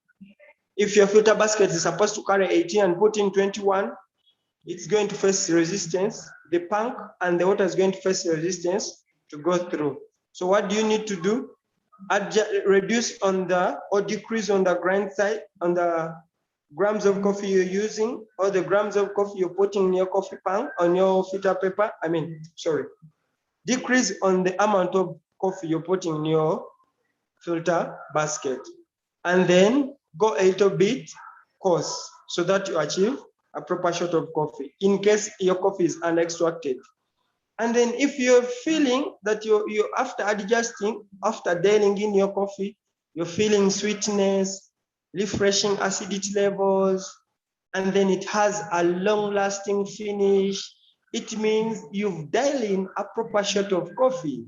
If your filter basket is supposed to carry 18 and put in 21, it's going to face resistance. The punk and the water is going to face resistance to go through. So what do you need to do? Reduce on the, or decrease on the grind side, on the grams of coffee you're using, or the grams of coffee you're putting in your coffee pan, on your filter paper. Decrease on the amount of coffee you're putting in your filter basket. And then go a little bit coarse so that you achieve a proper shot of coffee in case your coffee is unextracted. And then if you're feeling that you after adjusting, after dialing in your coffee, you're feeling sweetness, refreshing acidity levels, and then it has a long-lasting finish, it means you've dialed in a proper shot of coffee.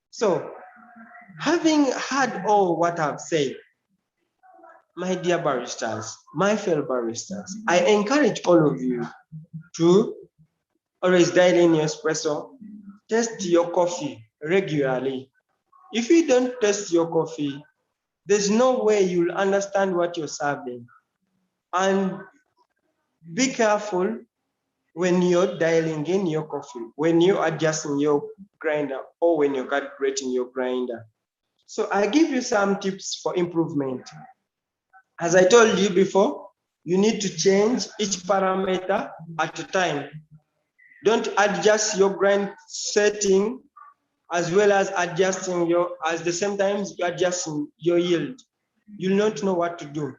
So having had all what I've said, my dear baristas, my fellow baristas, I encourage all of you to always dial in your espresso, test your coffee regularly. If you don't test your coffee, there's no way you'll understand what you're serving. And be careful when you're dialing in your coffee, when you're adjusting your grinder, or when you're calibrating your grinder. So I give you some tips for improvement. As I told you before, you need to change each parameter at a time. Don't adjust your grind setting as well as adjusting at the same time you're adjusting your yield. You'll not know what to do.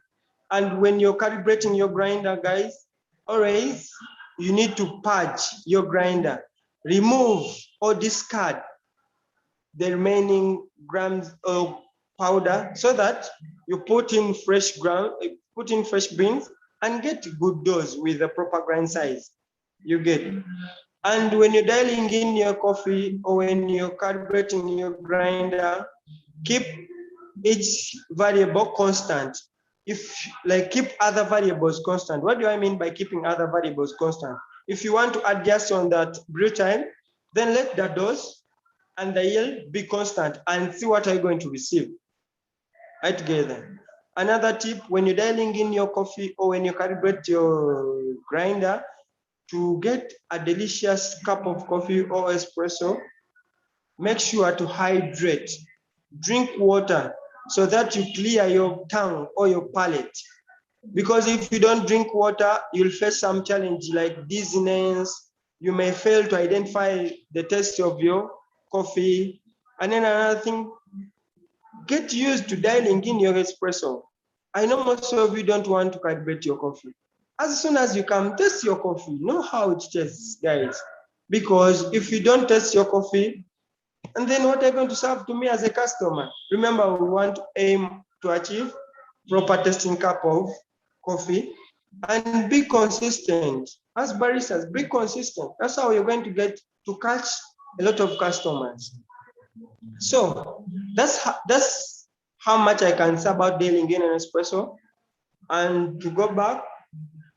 And when you're calibrating your grinder, guys, always you need to purge your grinder, remove or discard the remaining grams of powder so that you put in fresh beans and get good dose with the proper grind size. You get it. And when you're dialing in your coffee or when you're calibrating your grinder, keep each variable constant. Keep other variables constant. What do I mean by keeping other variables constant? If you want to adjust on that brew time, then let the dose and the yield be constant and see what are you going to receive right together. Another tip, when you're dialing in your coffee or when you calibrate your grinder, to get a delicious cup of coffee or espresso, make sure to hydrate. Drink water so that you clear your tongue or your palate. Because if you don't drink water, you'll face some challenge like dizziness. You may fail to identify the taste of your coffee. And then another thing, get used to dialing in your espresso. I know most of you don't want to calibrate your coffee. As soon as you come, test your coffee. Know how it tastes, guys. Because if you don't test your coffee, and then what are you going to serve to me as a customer? Remember, we want to aim to achieve proper tasting cup of coffee and be consistent. As baristas, be consistent. That's how you're going to get to catch a lot of customers. So that's how much I can say about dealing in an espresso. And to go back,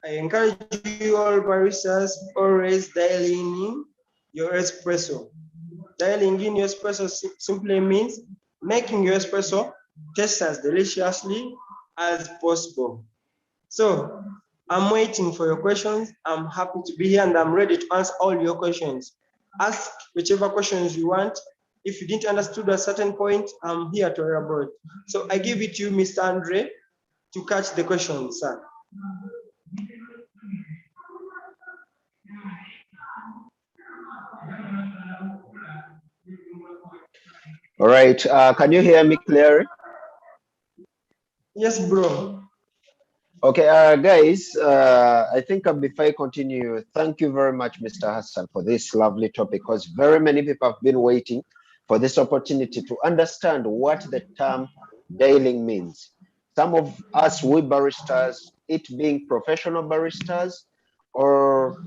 I encourage you all baristas always dialing in your espresso. Dialing in your espresso simply means making your espresso taste as deliciously as possible. So I'm waiting for your questions. I'm happy to be here and I'm ready to answer all your questions. Ask whichever questions you want. If you didn't understand a certain point, I'm here to elaborate. So I give it to you, Mr. Andre, to catch the questions, sir. All right. Can you hear me clearly? Yes, bro. Okay, guys, I think before I continue, thank you very much, Mr. Hassan, for this lovely topic, because very many people have been waiting for this opportunity to understand what the term Dailing means. Some of us, we baristas, it being professional baristas or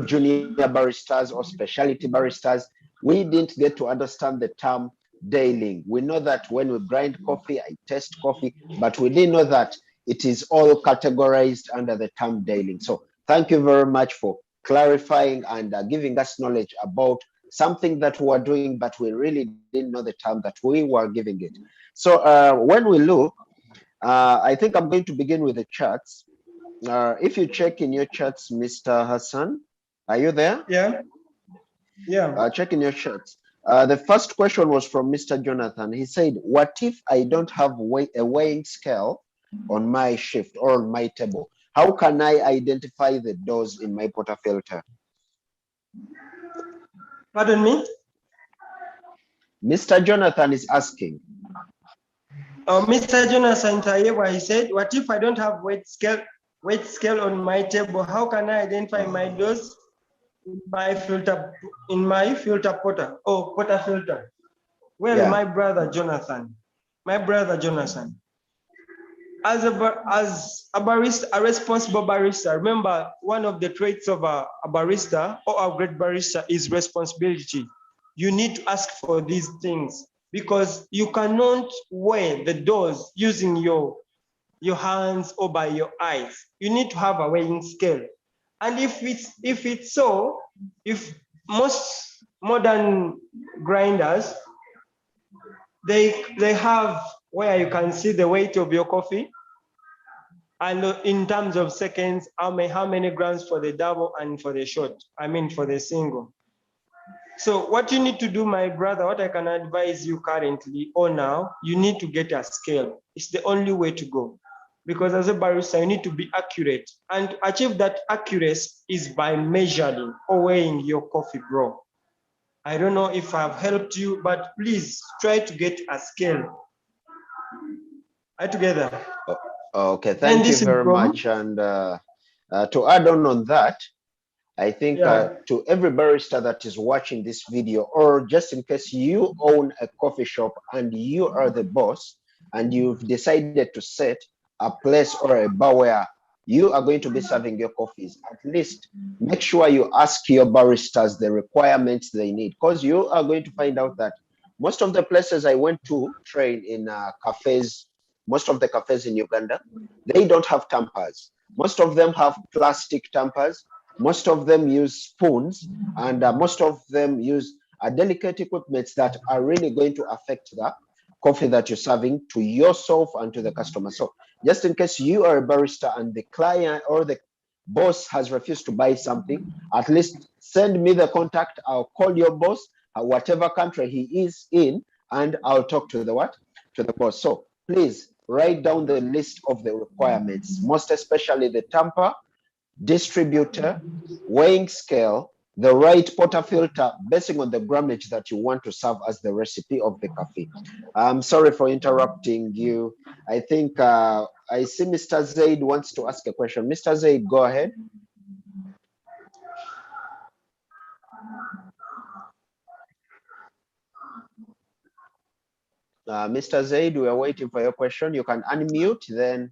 junior baristas or specialty baristas, we didn't get to understand the term Dailing. We know that when we grind coffee, I taste coffee, but we didn't know that it is all categorized under the term Dailing. So thank you very much for clarifying and giving us knowledge about something that we are doing, but we really didn't know the term that we were giving it. So when we look, I think I'm going to begin with the charts. If you check in your charts, Mr. Hassan, are you there? Yeah. Yeah. Check in your charts. The first question was from Mr. Jonathan. He said, what if I don't have a weighing scale on my shift or on my table? How can I identify the dose in my portafilter? Pardon me? Mr. Jonathan is asking. Oh, Mr. Jonathan Tayewa, he said, what if I don't have weight scale on my table? How can I identify my dose in my filter porter portafilter? Well, Yeah. my brother Jonathan, as a barista, a responsible barista, remember one of the traits of a barista or a great barista is responsibility. You need to ask for these things because you cannot weigh the dose using your hands or by your eyes. You need to have a weighing scale. And if most modern grinders, they have where you can see the weight of your coffee and in terms of seconds, how many grams for the double and for the short, for the single. So what you need to do, my brother, what I can advise you currently or now, you need to get a scale. It's the only way to go. Because as a barista, you need to be accurate. And to achieve that accuracy is by measuring or weighing your coffee, bro. I don't know if I've helped you, but please try to get a scale. Are together? Okay, thank you very much. And to add on that, I think to every barista that is watching this video, or just in case you own a coffee shop and you are the boss and you've decided to set a place or a bar where you are going to be serving your coffees, at least make sure you ask your baristas the requirements they need, because you are going to find out that most of the places I went to train in cafes, most of the cafes in Uganda, they don't have tampers. Most of them have plastic tampers. Most of them use spoons, and most of them use delicate equipments that are really going to affect the coffee that you're serving to yourself and to the customer. So just in case you are a barista and the client or the boss has refused to buy something, at least send me the contact. I'll call your boss, whatever country he is in, and I'll talk to the boss. So please write down the list of the requirements, most especially the tamper, distributor, weighing scale, the right portafilter, based on the grammage that you want to serve as the recipe of the coffee. I'm sorry for interrupting you. I think I see Mr. Zaid wants to ask a question. Mr. Zaid, go ahead. Mr. Zaid, we are waiting for your question. You can unmute, then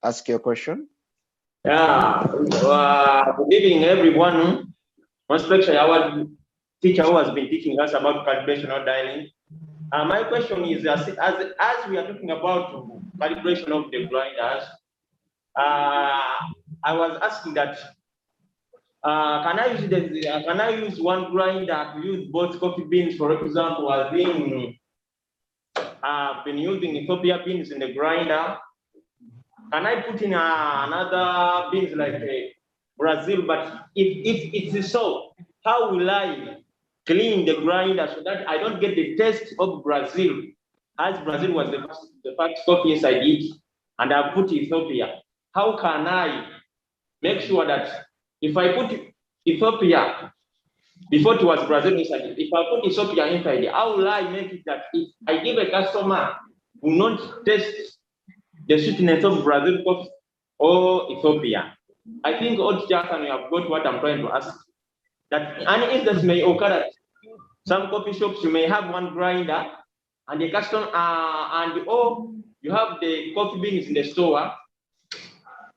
ask your question. Yeah, good evening, everyone. Most especially our teacher who has been teaching us about calibration or dialing. My question is, as we are talking about calibration of the grinders, I was asking that can I use one grinder to use both coffee beans? For example, I've been using Ethiopia beans in the grinder. Can I put in another beans like Brazil? But if it's so, how will I clean the grinder so that I don't get the taste of Brazil? As Brazil was the first coffee I did, and I put Ethiopia. How can I make sure that if I put Ethiopia before it was Brazil inside, if I put Ethiopia inside, how will I make it that if I give a customer who not taste the sweetness of Brazil coffee or Ethiopia? I think old Jackson, you have got what I'm trying to ask. That an instance may occur that some coffee shops you may have one grinder and the customer you have the coffee beans in the store.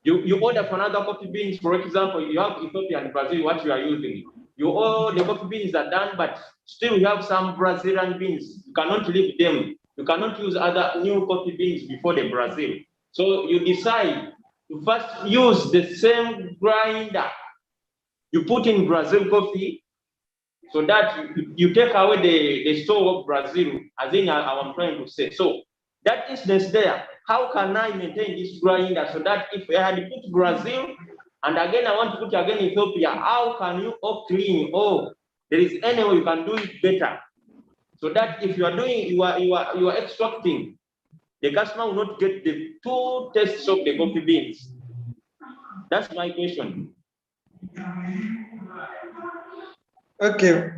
You order for another coffee beans, for example, you have Ethiopia and Brazil, what you are using. You all the coffee beans are done, but still you have some Brazilian beans. You cannot leave them. You cannot use other new coffee beans before the Brazil. So you decide to first use the same grinder. You put in Brazil coffee so that you take away the store of Brazil, as in I'm trying to say. So that instance there, how can I maintain this grinder so that if I had put Brazil and again I want to put again Ethiopia, how can you all clean? Oh, there is any way you can do it better. So that if you are doing, you are extracting, the customer will not get the two tastes of the coffee beans. That's my question. Okay,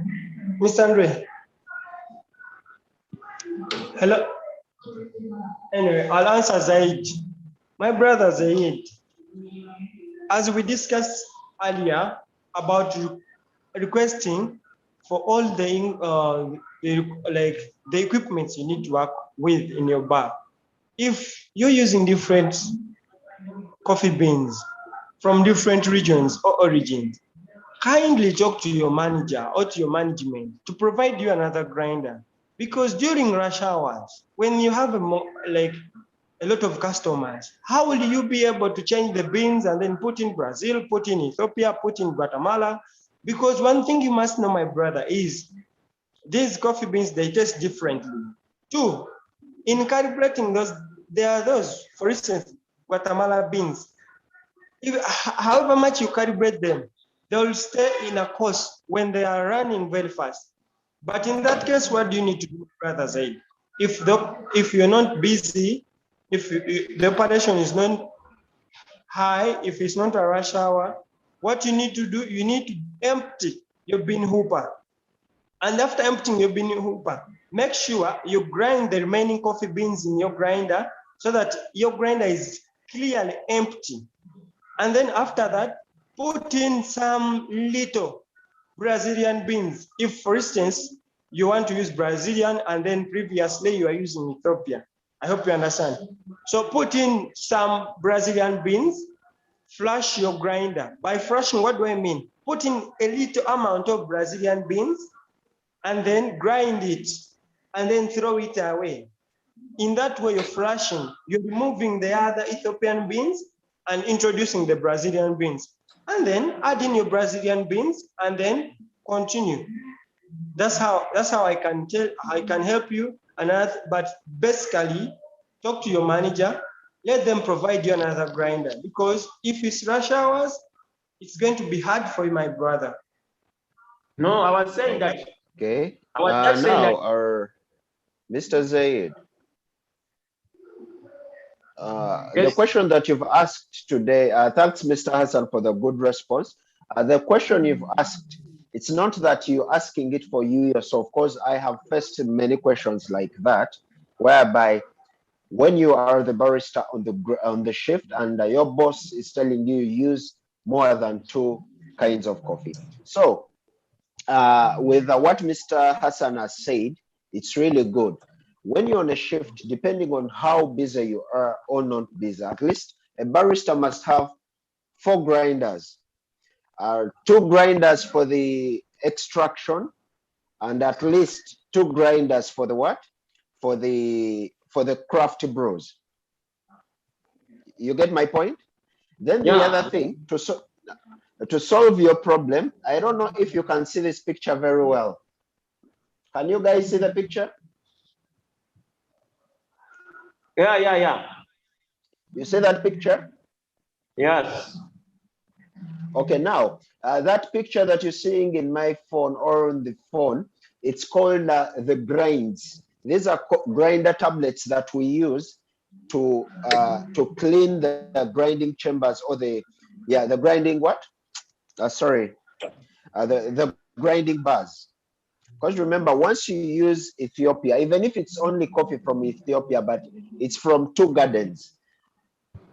Mr. Andre. Hello. Anyway, I'll answer Zaid. My brother Zaid, as we discussed earlier about requesting for all the equipment you need to work with in your bar. If you're using different coffee beans from different regions or origins, kindly talk to your manager or to your management to provide you another grinder. Because during rush hours, when you have a lot of customers, how will you be able to change the beans and then put in Brazil, put in Ethiopia, put in Guatemala? Because one thing you must know, my brother, is these coffee beans, they taste differently. Two, in calibrating those, there are those, for instance, Guatemala beans. However much you calibrate them, they will stay in a course when they are running very fast. But in that case, what do you need to do, brother Zaid? If you're not busy, if the operation is not high, if it's not a rush hour, what you need to do, you need to empty your bean hooper. And after emptying your bean hooper, make sure you grind the remaining coffee beans in your grinder so that your grinder is clearly empty. And then after that, put in some little Brazilian beans. If, for instance, you want to use Brazilian and then previously you are using Ethiopia. I hope you understand. So put in some Brazilian beans, flush your grinder. By flushing, what do I mean? Put in a little amount of Brazilian beans and then grind it and then throw it away. In that way, you're flushing, you're removing the other Ethiopian beans and introducing the Brazilian beans. And then add in your Brazilian beans and then continue. That's how I can help you. But basically, talk to your manager, let them provide you another grinder, because if it's rush hours, it's going to be hard for you, my brother. No, I was saying that. Okay. I was just saying now, that. our Mr. Zaid, Yes. the question that you've asked today, thanks, Mr. Hassan, for the good response. The question you've asked, it's not that you're asking it for you yourself. Of course, I have faced many questions like that, whereby when you are the barista on the shift and your boss is telling you use more than 2 kinds of coffee. So with what Mr. Hassan has said, it's really good. When you're on a shift, depending on how busy you are or not busy, at least a barista must have 4 grinders, 2 grinders for the extraction, and at least 2 grinders for the what? For the craft brews. You get my point? Then the other thing, to solve your problem, I don't know if you can see this picture very well. Can you guys see the picture? Yeah. You see that picture? Yes. Okay, now, that picture that you're seeing in my phone or on the phone, it's called the grinds. These are grinder tablets that we use to clean the grinding chambers, or the grinding what? The grinding bars. Because remember, once you use Ethiopia, even if it's only coffee from Ethiopia, but it's from 2 gardens,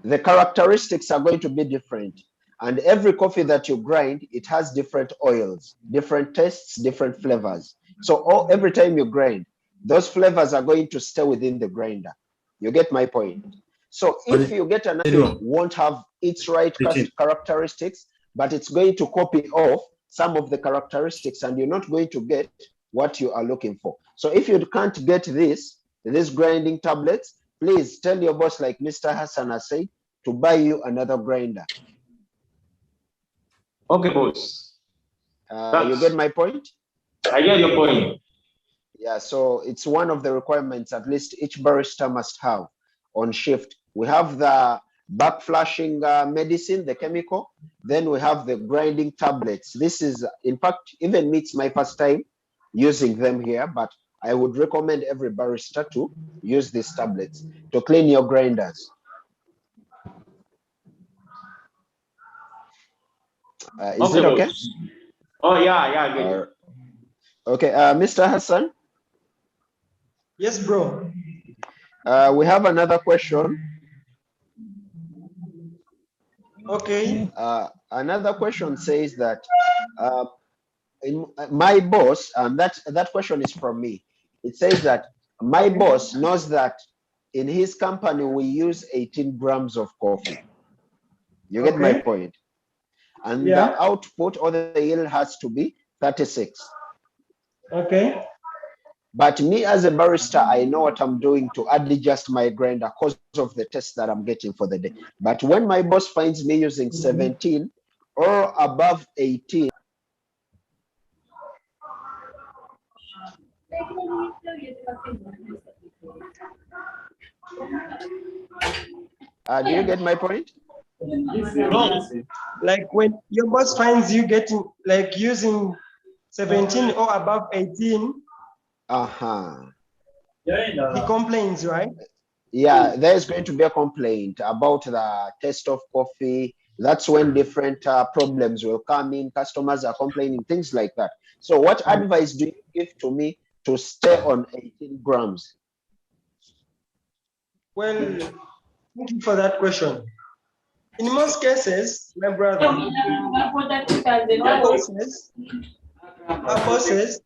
the characteristics are going to be different. And every coffee that you grind, it has different oils, different tastes, different flavors. So every time you grind, those flavors are going to stay within the grinder. You get my point? So if you get another, won't have its right characteristics, but it's going to copy off some of the characteristics, and you're not going to get what you are looking for. So if you can't get these grinding tablets, please tell your boss, like Mr. Hassan has said, to buy you another grinder. Okay, boss. You get my point? I get your point. Yeah, so it's one of the requirements at least each barista must have on shift. We have the backflashing medicine, the chemical. Then we have the grinding tablets. This is, in fact, even me, it's my first time using them here, but I would recommend every barista to use these tablets to clean your grinders. Is it okay? Boss. Oh, yeah, I get it. Okay, Mr. Hassan? Yes, bro. We have another question. Okay. Another question says that my boss, and that question is from me. It says that my boss knows that in his company we use 18 grams of coffee. You get my point? And the output or the yield has to be 36. Okay. But me as a barista, I know what I'm doing to adjust my grinder because of the test that I'm getting for the day. But when my boss finds me using 17 or above 18, do you get my point? Like when your boss finds you getting, like, using 17 or above 18, he complains, right? Yeah, there's going to be a complaint about the taste of coffee. That's when different problems will come in. Customers are complaining, things like that. So what advice do you give to me to stay on 18 grams? Well, thank you for that question. In most cases, my brother, our bosses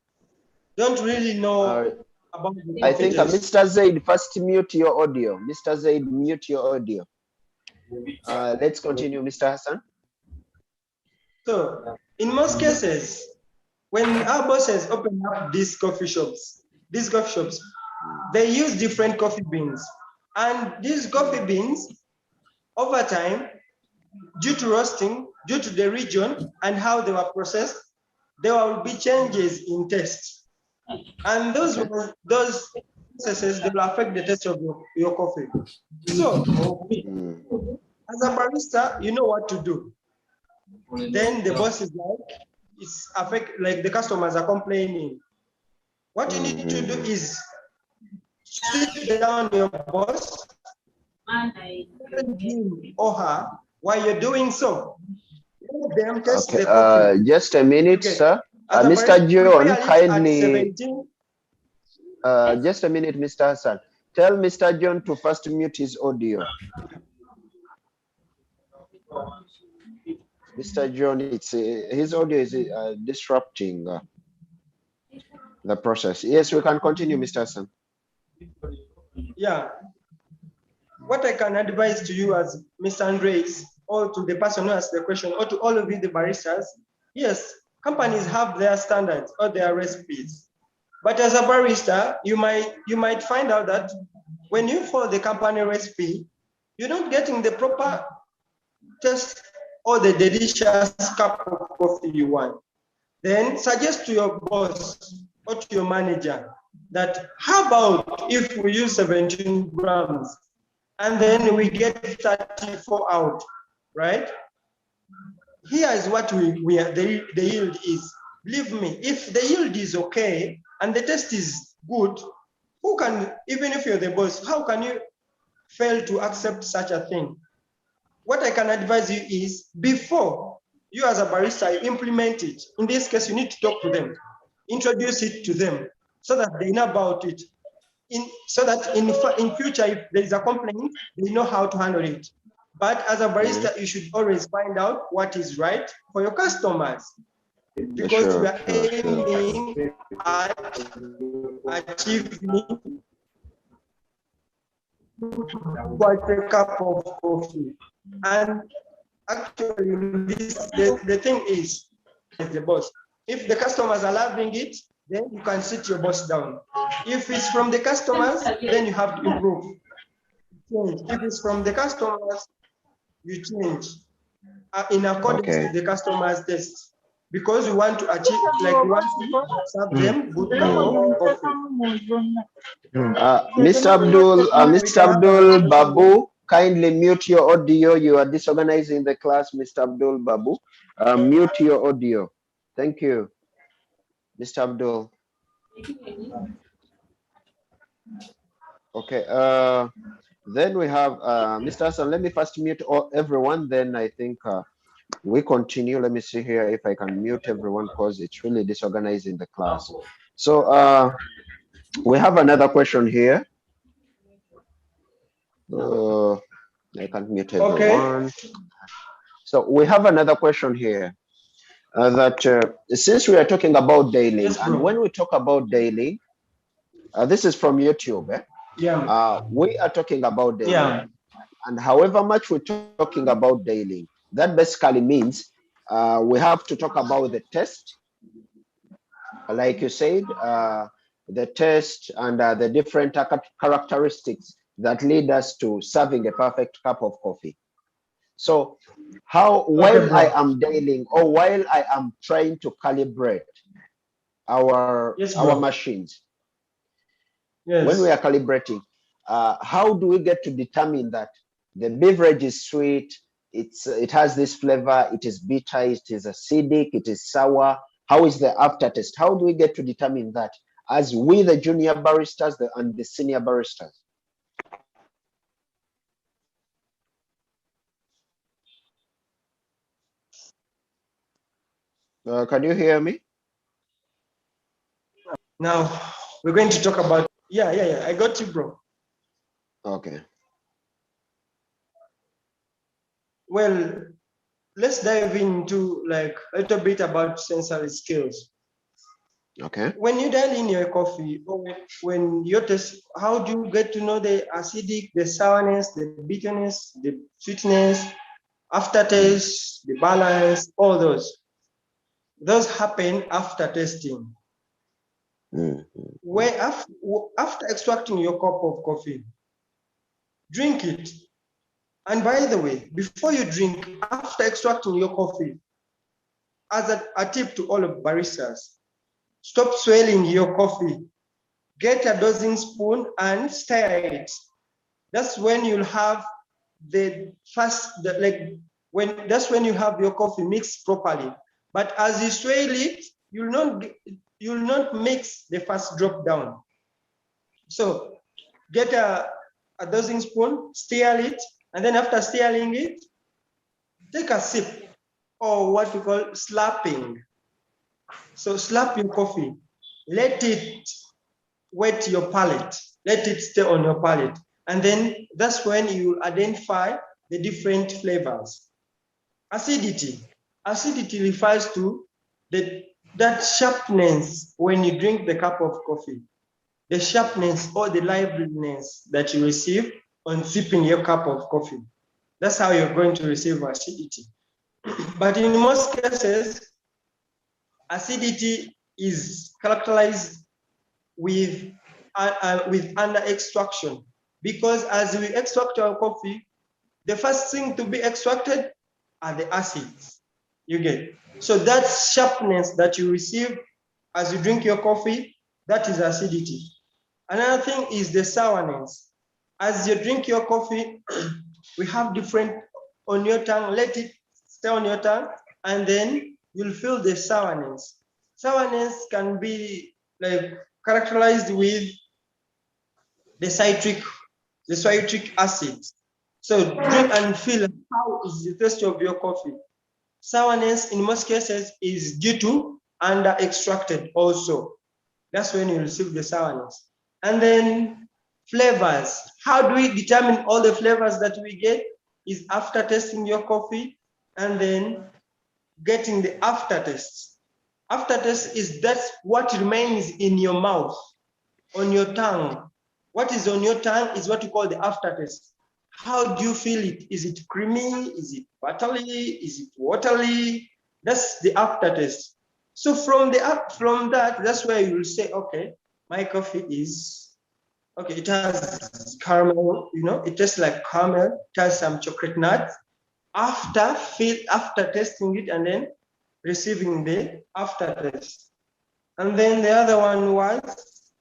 don't really know about the I think Mr. Zaid, first mute your audio. Mr. Zaid, mute your audio. Let's continue, Mr. Hassan. So, in most cases, when our bosses open up these coffee shops, they use different coffee beans. And these coffee beans, over time, due to roasting, due to the region and how they were processed, there will be changes in taste. And those processes, they will affect the taste of your coffee. So, as a barista, you know what to do. Then the boss is like, it's affect, like the customers are complaining. What you need to do is sit down your boss, him or her, while you're doing so. Let them test the coffee. Just a minute, sir. Mr. John, kindly. Just a minute, Mr. Hassan. Tell Mr. John to first mute his audio. Mr. John, it's his audio is disrupting the process. Yes, we can continue, Mr. Hassan. Yeah. What I can advise to you as Mr. Andres, or to the person who asked the question, or to all of you, the baristas, yes, companies have their standards or their recipes. But as a barista, you might find out that when you follow the company recipe, you're not getting the proper taste or the delicious cup of coffee you want. Then suggest to your boss or to your manager that, how about if we use 17 grams and then we get 34 out, right? Here is what the yield is. Believe me, if the yield is okay and the taste is good, who can, even if you're the boss, how can you fail to accept such a thing? What I can advise you is, before you as a barista, you implement it. In this case, you need to talk to them, introduce it to them so that they know about it. So that in future, if there is a complaint, they know how to handle it. But as a barista, you should always find out what is right for your customers, because we are aiming at achieving quite a cup of coffee. And actually, the thing is the boss. If the customers are loving it, then you can sit your boss down. If it's from the customers, then you have to improve. If it's from the customers, you change in accordance with the customer's taste, because we want to achieve, like we want to serve them good cup of coffee. Mr. Abdul Babu, kindly mute your audio. You are disorganizing the class, Mr. Abdul Babu. Mute your audio. Thank you, Mr. Abdul. Okay. Then we have Mr. Hassan. Let me first mute everyone. Then I think we continue. Let me see here if I can mute everyone, because it's really disorganizing the class. So we have another question here. I can't mute everyone. So we have another question here. That since we are talking about Dailing, and when we talk about Dailing, this is from YouTube. We are talking about Dailing, and however much we're talking about Dailing, that basically means we have to talk about the test, like you said, the test and the different characteristics that lead us to serving a perfect cup of coffee. So while I am Dailing, or while I am trying to calibrate our machines, when we are calibrating, how do we get to determine that the beverage is sweet, it has this flavor, it is bitter, it is acidic, it is sour? How is the aftertaste? How do we get to determine that as we, the junior baristas and the senior baristas? Can you hear me? Now we're going to talk about, I got you, bro. Okay. Well, let's dive into like a little bit about sensory skills. Okay. When you dial in your coffee, or when you taste, how do you get to know the acidic, the sourness, the bitterness, the sweetness, aftertaste, the balance, all those? Those happen after tasting. Where after extracting your cup of coffee, drink it. And by the way, before you drink, after extracting your coffee, as a tip to all of baristas, stop swelling your coffee. Get a dosing spoon and stir it. That's when you'll have that's when you have your coffee mixed properly. But as you swirl it, you'll not mix the first drop down. So get a dosing spoon, stir it, and then after stirring it, take a sip, or what we call slapping. So slap your coffee, let it wet your palate, let it stay on your palate. And then that's when you identify the different flavors. Acidity. Acidity refers to that sharpness when you drink the cup of coffee, the sharpness or the liveliness that you receive on sipping your cup of coffee. That's how you're going to receive acidity. But in most cases, acidity is characterized with under extraction, because as we extract our coffee, the first thing to be extracted are the acids. You get. So that sharpness that you receive as you drink your coffee, that is acidity. Another thing is the sourness. As you drink your coffee, we have different on your tongue. Let it stay on your tongue, and then you'll feel the sourness. Sourness can be like characterized with the citric acid. So drink and feel how is the taste of your coffee. Sourness in most cases is due to under extracted also. That's when you receive the sourness. And then flavors. How do we determine all the flavors that we get? is after tasting your coffee and then getting the aftertaste. Aftertaste is that's what remains in your mouth, on your tongue. What is on your tongue is what you call the aftertaste. How do you feel it? Is it creamy? Is it buttery? Is it watery? That's the aftertaste. So from that, that's where you will say, okay, my coffee is okay. It has caramel, it tastes like caramel. It has some chocolate nuts. After tasting it and then receiving the aftertaste. And then the other one was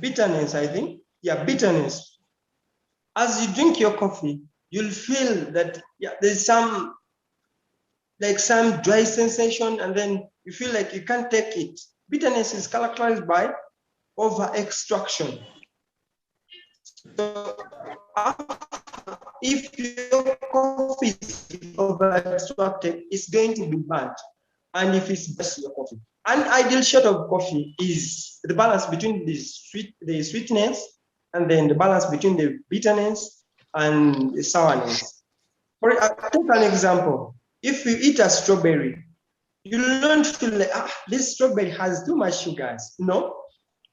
bitterness, I think. Yeah, bitterness. As you drink your coffee, you'll feel that there's some dry sensation, and then you feel like you can't take it. Bitterness is characterized by over extraction. So if your coffee is over extracted, it's going to be bad. And if it's best your coffee. An ideal shot of coffee is the balance between the sweetness and then the balance between the bitterness and the sourness. Take an example. If you eat a strawberry, you don't feel like, this strawberry has too much sugars. No.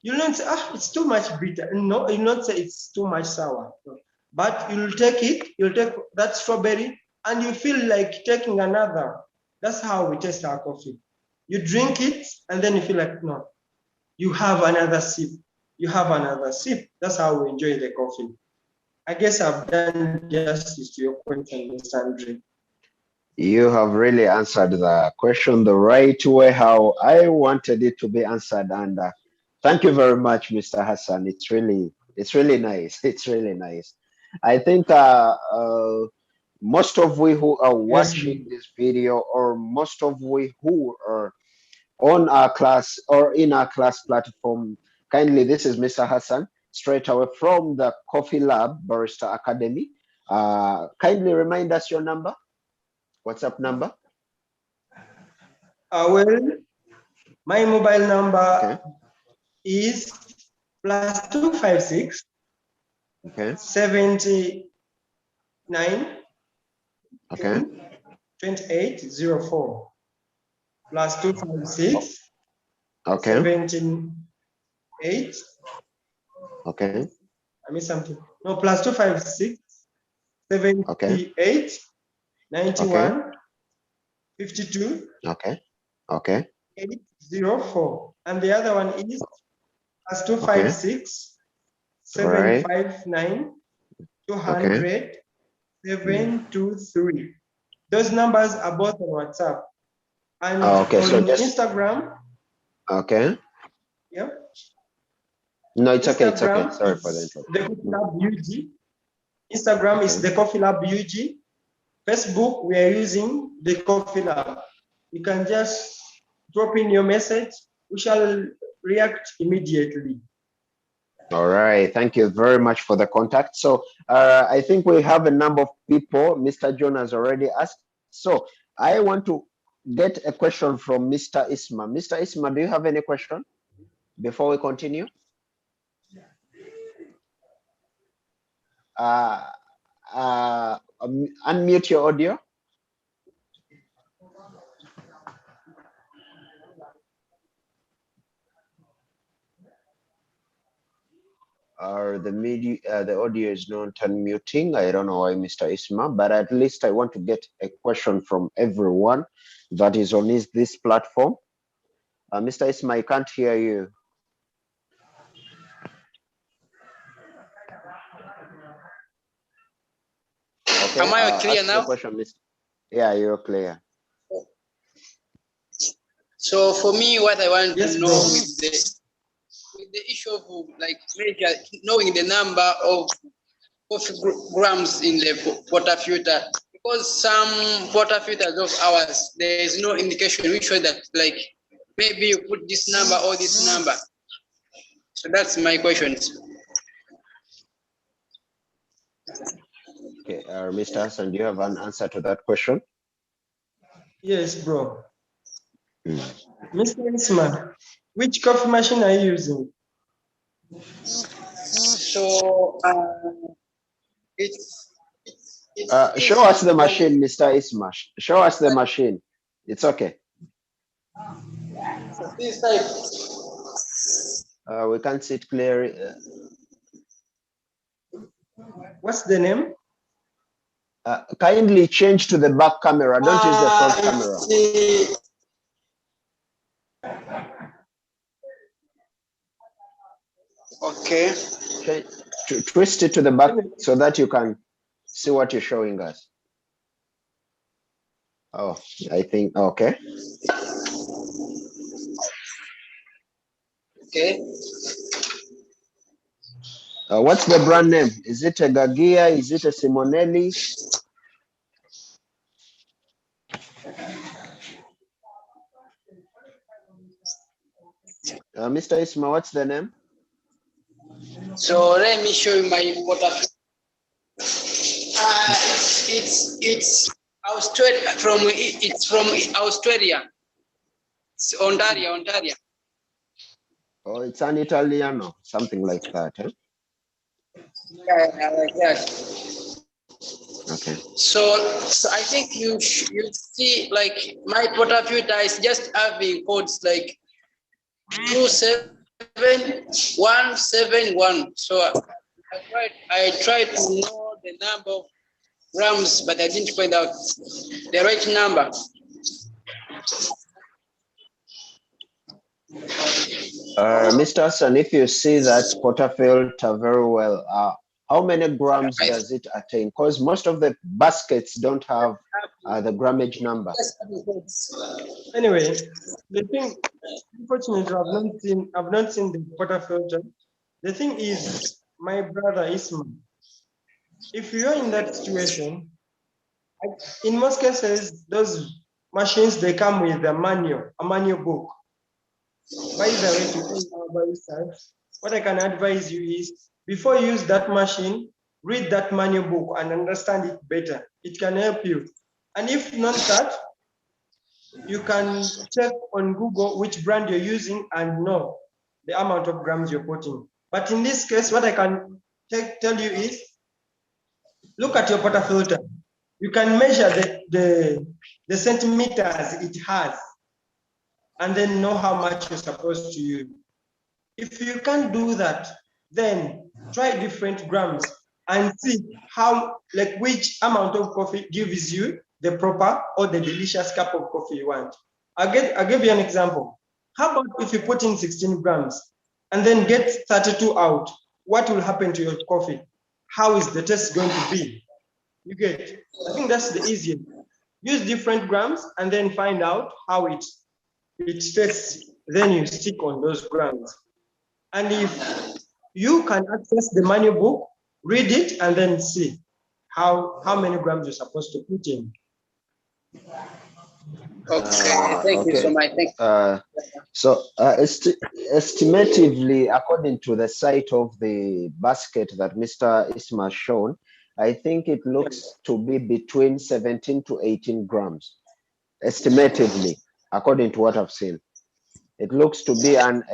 You don't say, it's too much bitter. No, you don't say it's too much sour. No. But you'll take that strawberry and you feel like taking another. That's how we taste our coffee. You drink it and then you feel like, no, you have another sip. You have another sip. That's how we enjoy the coffee. I guess I've done justice to your question, Mr. Andre. You have really answered the question the right way, how I wanted it to be answered. And thank you very much, Mr. Hassan. It's really nice. It's really nice. I think most of we who are watching this video, or most of we who are on our class or in our class platform, kindly, this is Mr. Hassan, straight away from the Coffee Lab Barista Academy. Kindly remind us your number. WhatsApp number? Well, my mobile number is +256 79 2804 +256 78. Okay. I missed something. No, +256 78 91 52 804. And the other one is +256 759 200 723. Those numbers are both on WhatsApp. And on Instagram. Okay. Yeah. No, it's okay. It's okay. Sorry for the interruption. The Coffee Lab UG. Instagram is the Coffee Lab UG. Facebook, we are using the Coffee Lab. You can just drop in your message. We shall react immediately. All right. Thank you very much for the contact. So I think we have a number of people. Mr. John has already asked. So I want to get a question from Mr. Isma. Mr. Isma, do you have any question before we continue? Unmute your audio. The audio is not unmuting. I don't know why, Mr. Isma, but at least I want to get a question from everyone that is on this platform. Mr. Isma, I can't hear you. Okay. Am I clear now? Question, yeah, you're clear. So for me, what I want to know with the issue of knowing the number of coffee grams in the portafilter, because some portafilters of ours, there is no indication which way that maybe you put this number or this number. So that's my question. Okay, Mr. Hassan, do you have an answer to that question? Yes, bro. Mr. Isma, which coffee machine are you using? So it's Show us the machine, Mr. Ismash. Show us the machine. It's okay. This type. We can't see it clearly. What's the name? Kindly change to the back camera. Don't use the front camera. Okay. Okay. Twist it to the back so that you can see what you're showing us. Oh, I think, okay. Okay. What's the brand name? Is it a Gagia? Is it a Simonelli? Mr. Isma, what's the name? So let me show you my water. It's Australia. It's from Australia. It's Ontario. Oh, it's an Italiano, something like that. Eh? Yeah, like that. Okay. So I think you see, like, my water filter is just having codes like 27171. So I tried to know the number of grams, but I didn't find out the right number. Mr. Hassan, if you see that portafilter very well, how many grams does it attain? Because most of the baskets don't have the grammage number. Anyway, the thing, unfortunately, I've not seen the portafilter. The thing is, my brother Isma, if you're in that situation, in most cases, those machines, they come with a manual book. By the way, to our baristas, what I can advise you is, before you use that machine, read that manual book and understand it better. It can help you. And if not that, you can check on Google which brand you're using and know the amount of grams you're putting. But in this case, what I can tell you is, look at your portafilter. You can measure the centimeters it has, and then know how much you're supposed to use. If you can't do that, then try different grams and see how, like, which amount of coffee gives you the proper or the delicious cup of coffee you want. I'll give you an example. How about if you put in 16 grams and then get 32 out? What will happen to your coffee? How is the taste going to be? You get? I think that's the easiest. Use different grams and then find out how it tastes. Then you stick on those grams. And if you can access the manual book, read it and then see how many grams you're supposed to put in. Okay, thank you so much. Thank you. So estimatively, according to the site of the basket that Mr. Isma has shown, I think it looks to be between 17 to 18 grams, estimatively, according to what I've seen. It looks to be an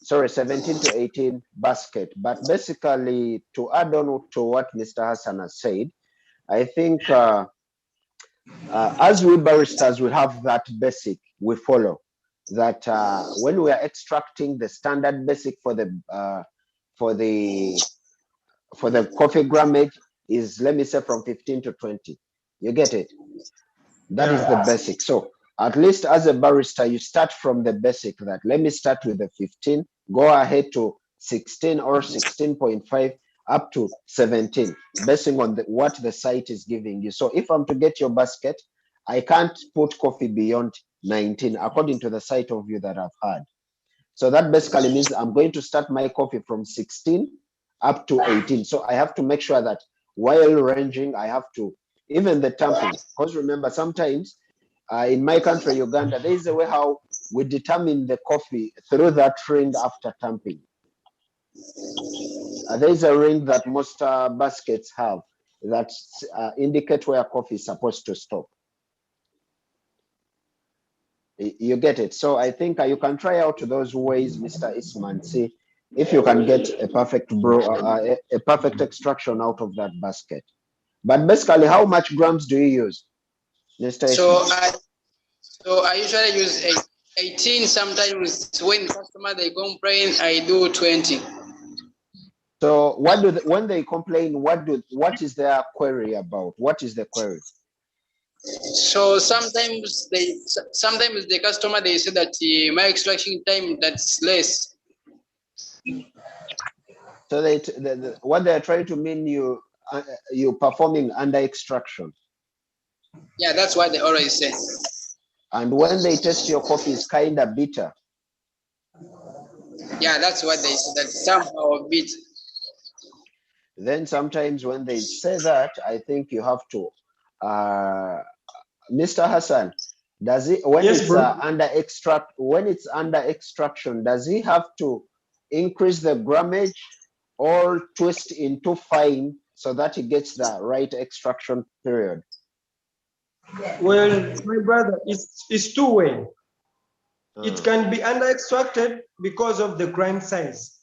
17 to 18 basket. But basically, to add on to what Mr. Hassan has said, I think as we baristas, we have that basic we follow. That when we are extracting the standard basic for the coffee grammage is, let me say, from 15 to 20. You get it? That is the basic. So at least as a barista, you start from the basic that, let me start with the 15, go ahead to 16 or 16.5 up to 17, basing on what the site is giving you. So if I'm to get your basket, I can't put coffee beyond 19, according to the site of you that I've had. So that basically means I'm going to start my coffee from 16 up to 18. So I have to make sure that while ranging, I have to, even the tamping, because remember, sometimes in my country, Uganda, there is a way how we determine the coffee through that ring after tamping. There is a ring that most baskets have that indicate where coffee is supposed to stop. You get it? So I think you can try out those ways, Mr. Isman, see if you can get a perfect a perfect extraction out of that basket. But basically, how much grams do you use, Mr. So I usually use 18. Sometimes when customer they complain, I do 20. So what do when they complain, what is their query about? What is the query? So sometimes the customer they say that my extraction time that's less. So what they're trying to mean you performing under extraction. Yeah, that's what they always say. And when they test your coffee, it's kind of bitter. Yeah, that's what they say, that somehow a bit. Then sometimes when they say that, I think you have to, Mr. Hassan, does it when Yes, it's bro. when it's under extraction, does he have to increase the grammage or twist into fine so that he gets the right extraction period? Well, my brother, it's two-way. It can be under extracted because of the grind size,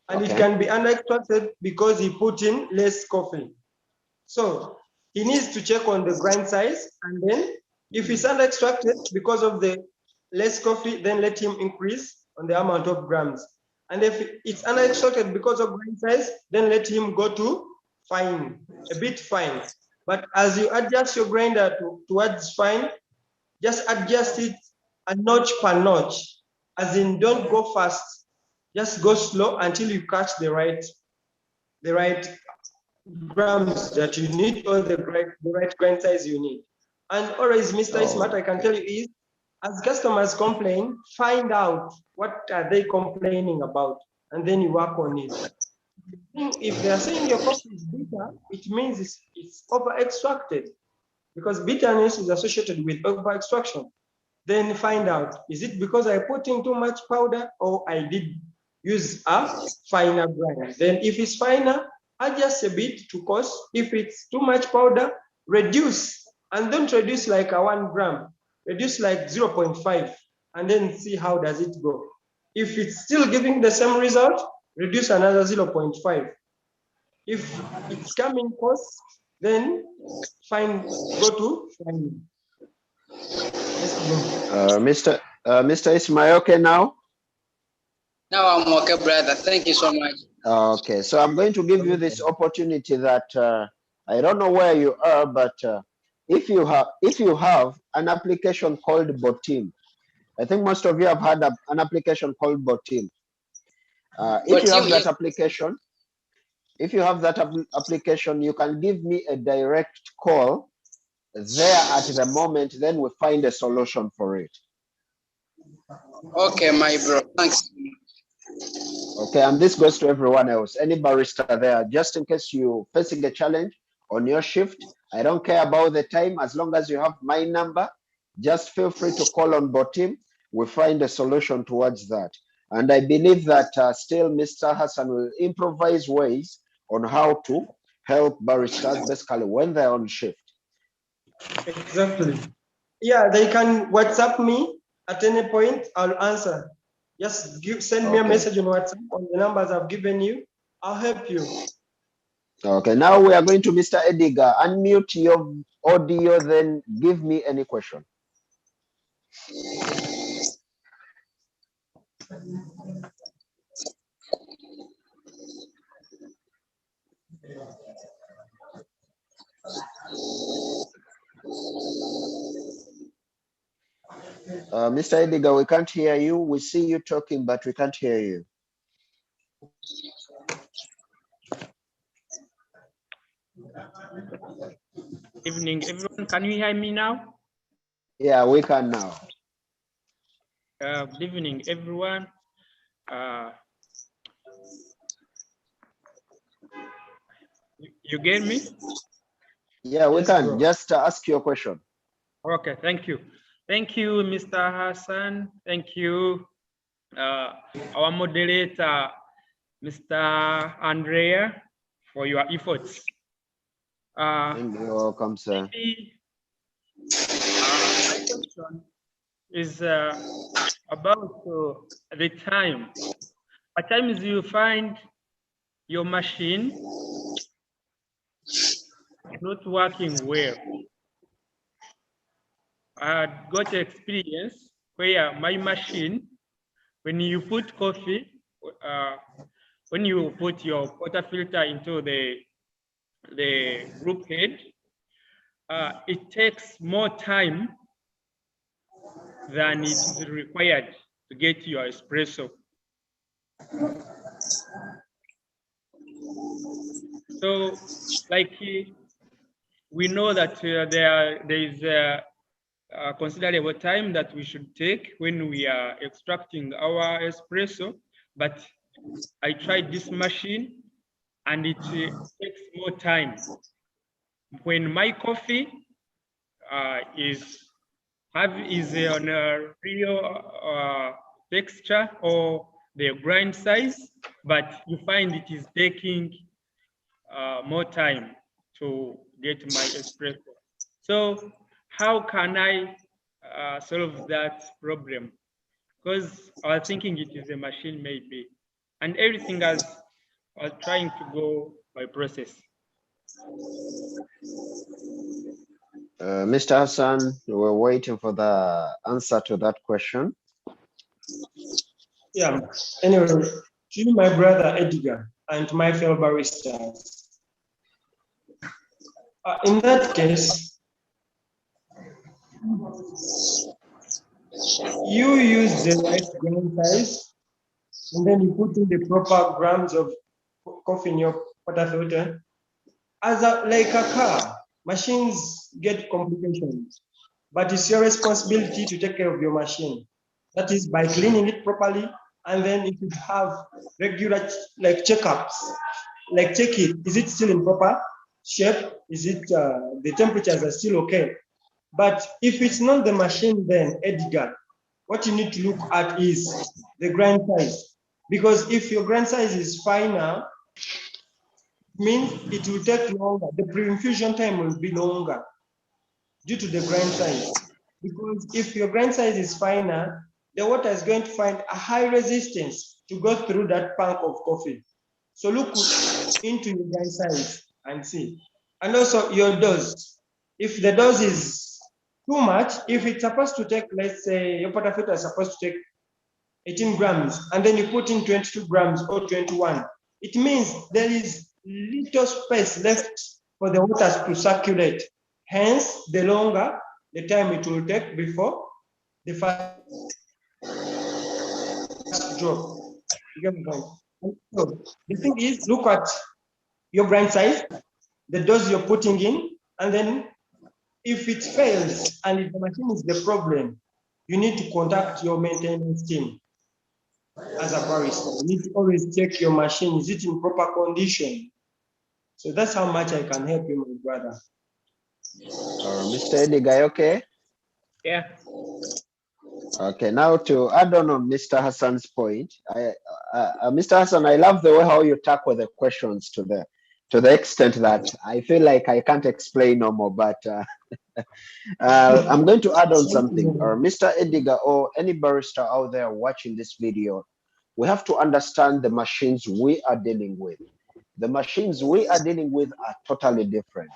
and Okay. it can be under extracted because he put in less coffee. So he needs to check on the grind size, and then if it's under extracted because of the less coffee, then let him increase on the amount of grams. And if it's under extracted because of grind size, then let him go to fine, a bit fine. But as you adjust your grinder towards fine, just adjust it a notch per notch, as in don't go fast, just go slow until you catch the right grams that you need, or the right grind size you need. And always, Mr. Smart, I can tell you is, as customers complain, find out what are they complaining about, and then you work on it. If they are saying your coffee is bitter, it means it's over extracted, because bitterness is associated with over extraction. Then find out, is it because I put in too much powder, or I did use a finer grind? Then if it's finer, adjust a bit to cost. If it's too much powder, reduce, and don't reduce like a 1 gram, reduce like 0.5, and then see how does it go. If it's still giving the same result, reduce another 0.5. If it's coming cost, then go to fine. Mr. Ismail, okay now? Now I'm okay, brother. Thank you so much. Okay, so I'm going to give you this opportunity that I don't know where you are, but if you have an application called Botim, I think most of you have had an application called Botim. If you have that application, you can give me a direct call there at the moment, then we find a solution for it. Okay, my bro, thanks. Okay, and this goes to everyone else, any barista there, just in case you're facing a challenge on your shift. I don't care about the time, as long as you have my number, just feel free to call on Botim. We'll find a solution towards that. And I believe that still Mr. Hassan will improvise ways on how to help baristas basically when they're on shift. Exactly. Yeah, they can WhatsApp me at any point. I'll answer. Just send me a message on WhatsApp on the numbers I've given you. I'll help you. Okay, now we are going to Mr. Ediger. Unmute your audio, then give me any question. Mr. Ediger, we can't hear you. We see you talking, but we can't hear you. Evening, everyone. Can you hear me now? Yeah, we can now. Good evening, everyone. You get me? Yeah, we can. Bro. Just ask your question. Okay, thank you. Thank you, Mr. Hassan. Thank you, our moderator, Mr. Andrea, for your efforts. You're welcome, sir. My question is about the time. At times you find your machine not working well. I had got experience where my machine, when you put coffee, when you put your portafilter into the group head, it takes more time than it is required to get your espresso. So, like we know that there is a considerable time that we should take when we are extracting our espresso, but I tried this machine and it takes more time. When my coffee is on a real texture or the grind size, but you find it is taking more time to get my espresso. So how can I solve that problem? Because I was thinking it is a machine maybe, and everything else was trying to go by process. Mr. Hassan, we're waiting for the answer to that question. Yeah. Anyway, to my brother Edgar and my fellow baristas, in that case, you use the right grain size, and then you put in the proper grams of coffee in your portafilter. Like a car, machines get complications, but it's your responsibility to take care of your machine. That is by cleaning it properly, and then you should have regular like checkups, like check it, is it still in proper shape? Is it the temperatures are still okay? But if it's not the machine, then Edgar, what you need to look at is the grind size, because if your grind size is finer, means it will take longer. The pre-infusion time will be longer due to the grind size. Because if your grind size is finer, the water is going to find a high resistance to go through that punk of coffee. So look into your grind size and see. And also your dose. If the dose is too much, if it's supposed to take, let's say your portafilter is supposed to take 18 grams, and then you put in 22 grams or 21, it means there is little space left for the waters to circulate. Hence, the longer the time it will take before the first drop. You get the point? So the thing is, look at your grind size, the dose you're putting in, and then if it fails and if the machine is the problem, you need to contact your maintenance team. As a barista, you need to always check your machine, is it in proper condition? So that's how much I can help you, my brother. Mr. Edgar, okay? Yeah. Okay, now to add on Mr. Hassan's point, Mr. Hassan, I love the way how you tackle the questions to the extent that I feel like I can't explain no more, but I'm going to add on something. Mr. Edgar or any barista out there watching this video, we have to understand the machines we are dealing with. The machines we are dealing with are totally different.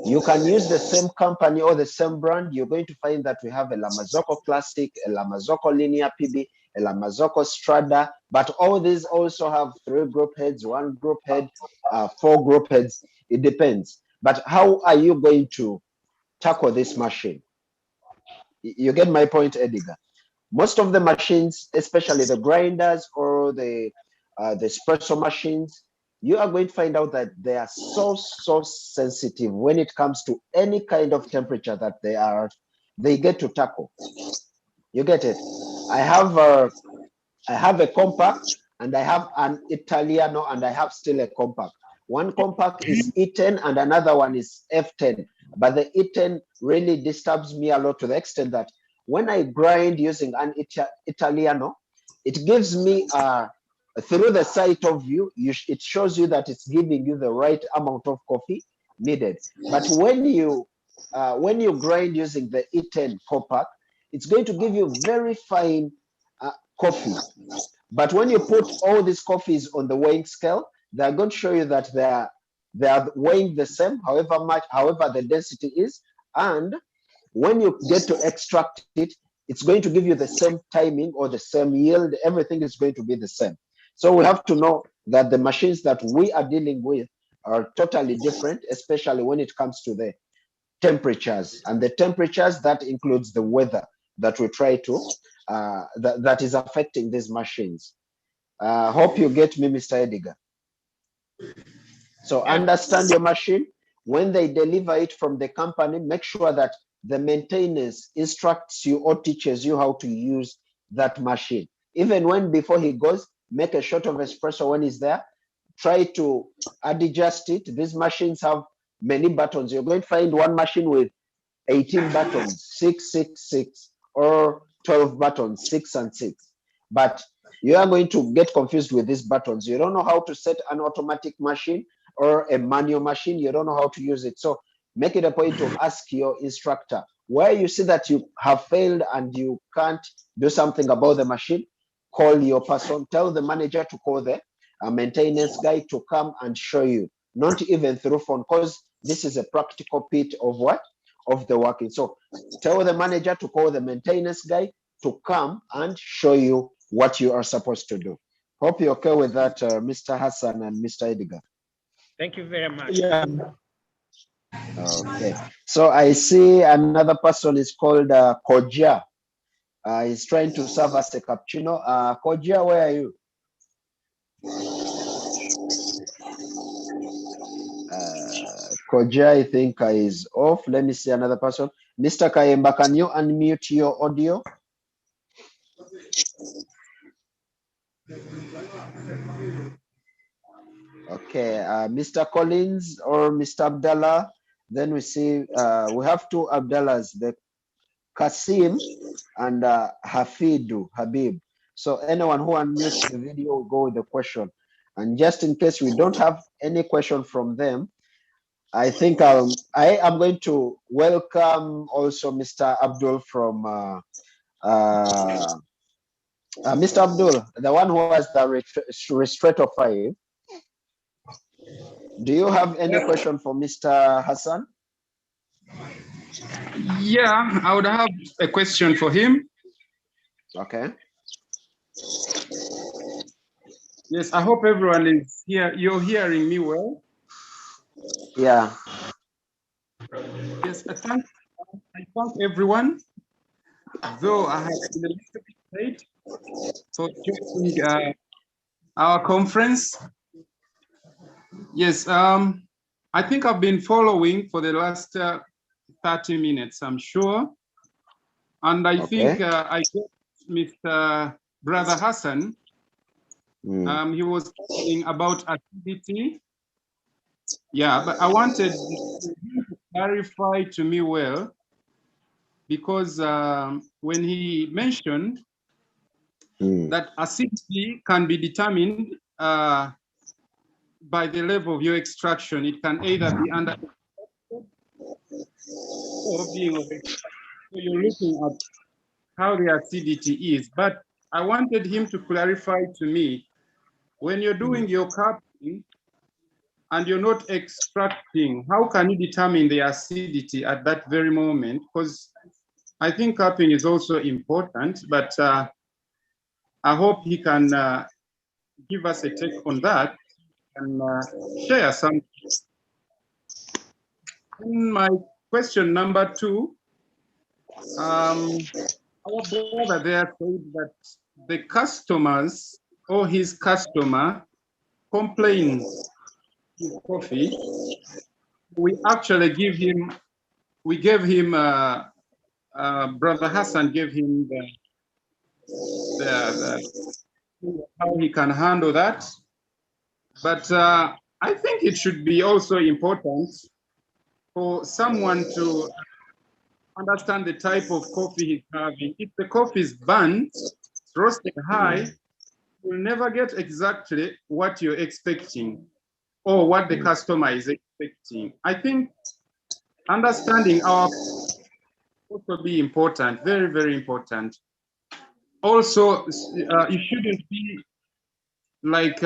You can use the same company or the same brand. You're going to find that we have a Lamazoko Classic, a Lamazoko Linear PB, a Lamazoko Strada, but all these also have 3 group heads, 1 group head, 4 group heads. It depends. But how are you going to tackle this machine? You get my point, Edgar. Most of the machines, especially the grinders or the espresso machines, you are going to find out that they are so sensitive when it comes to any kind of temperature that they get to tackle. You get it? I have a compact, and I have an Italiano, and I have still a compact. One compact is E10 and another one is F10, but the E10 really disturbs me a lot to the extent that when I grind using an Italiano, it gives me through the sight of view, it shows you that it's giving you the right amount of coffee needed. But when you grind using the E10 compact, it's going to give you very fine coffee. But when you put all these coffees on the weighing scale, they're going to show you that They are weighing the same, however the density is. And when you get to extract it, it's going to give you the same timing or the same yield. Everything is going to be the same. So we have to know that the machines that we are dealing with are totally different, especially when it comes to the temperatures. And the temperatures, that includes the weather that we try to, that is affecting these machines. Hope you get me, Mr. Edgar. So understand your machine. When they deliver it from the company, make sure that the maintenance instructs you or teaches you how to use that machine. Even when before he goes, make a shot of espresso when he's there. Try to adjust it. These machines have many buttons. You're going to find one machine with 18 buttons, 6, 6, 6, or 12 buttons, 6 and 6. But you are going to get confused with these buttons. You don't know how to set an automatic machine or a manual machine. You don't know how to use it. So make it a point to ask your instructor. Where you see that you have failed and you can't do something about the machine, call your person, tell the manager to call the maintenance guy to come and show you, not even through phone, because this is a practical bit of what? Of the working. So tell the manager to call the maintenance guy to come and show you what you are supposed to do. Hope you're okay with that, Mr. Hassan and Mr. Edgar. Thank you very much. Yeah. Okay. So I see another person is called Koja. He's trying to serve us a cappuccino. Koja, where are you? Koja, I think is off. Let me see another person. Mr. Kayemba, can you unmute your audio? Okay, Mr. Collins or Mr. Abdallah. Then we see we have two Abdallahs, the Kasim and Habib. So anyone who unmutes the video will go with the question. And just in case we don't have any question from them, I think I am going to welcome also Mr. Abdul from Mr. Abdul, the one who has the Restrator 5. Do you have any question for Mr. Hassan? Yeah, I would have a question for him. Okay. Yes, I hope everyone is here. You're hearing me well? Yeah. Yes, I thank everyone. Though I have been a little bit late for joining our conference. Yes, I think I've been following for the last 30 minutes, I'm sure. And I think I get Mr. Brother Hassan. He was talking about acidity. Yeah, but I wanted to clarify to me well, because when he mentioned that acidity can be determined by the level of your extraction, it can either be under or being of extraction. So you're looking at how the acidity is. But I wanted him to clarify to me, when you're doing your cupping and you're not extracting, how can you determine the acidity at that very moment? Because I think cupping is also important, but I hope he can give us a take on that and share some. And my question number 2, our brother there said that the customers or his customer complains his coffee. We actually gave him Brother Hassan gave him how he can handle that. But I think it should be also important for someone to understand the type of coffee he's having. If the coffee is burnt, roasted high, you'll never get exactly what you're expecting or what the customer is expecting. I think understanding our also be important, very, very important. Also, it shouldn't be like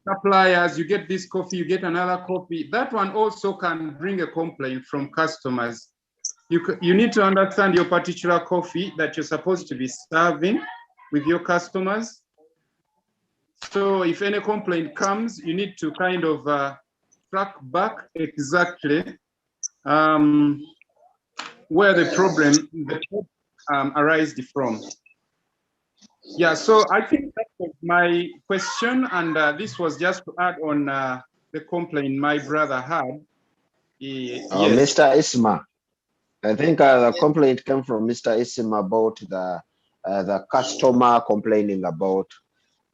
suppliers, you get this coffee, you get another coffee. That one also can bring a complaint from customers. You need to understand your particular coffee that you're supposed to be serving with your customers. So if any complaint comes, you need to kind of track back exactly where the problem arised from. Yeah, so I think that was my question, and this was just to add on the complaint my brother had. Yes. Mr. Isma, I think the complaint came from Mr. Isma about the customer complaining about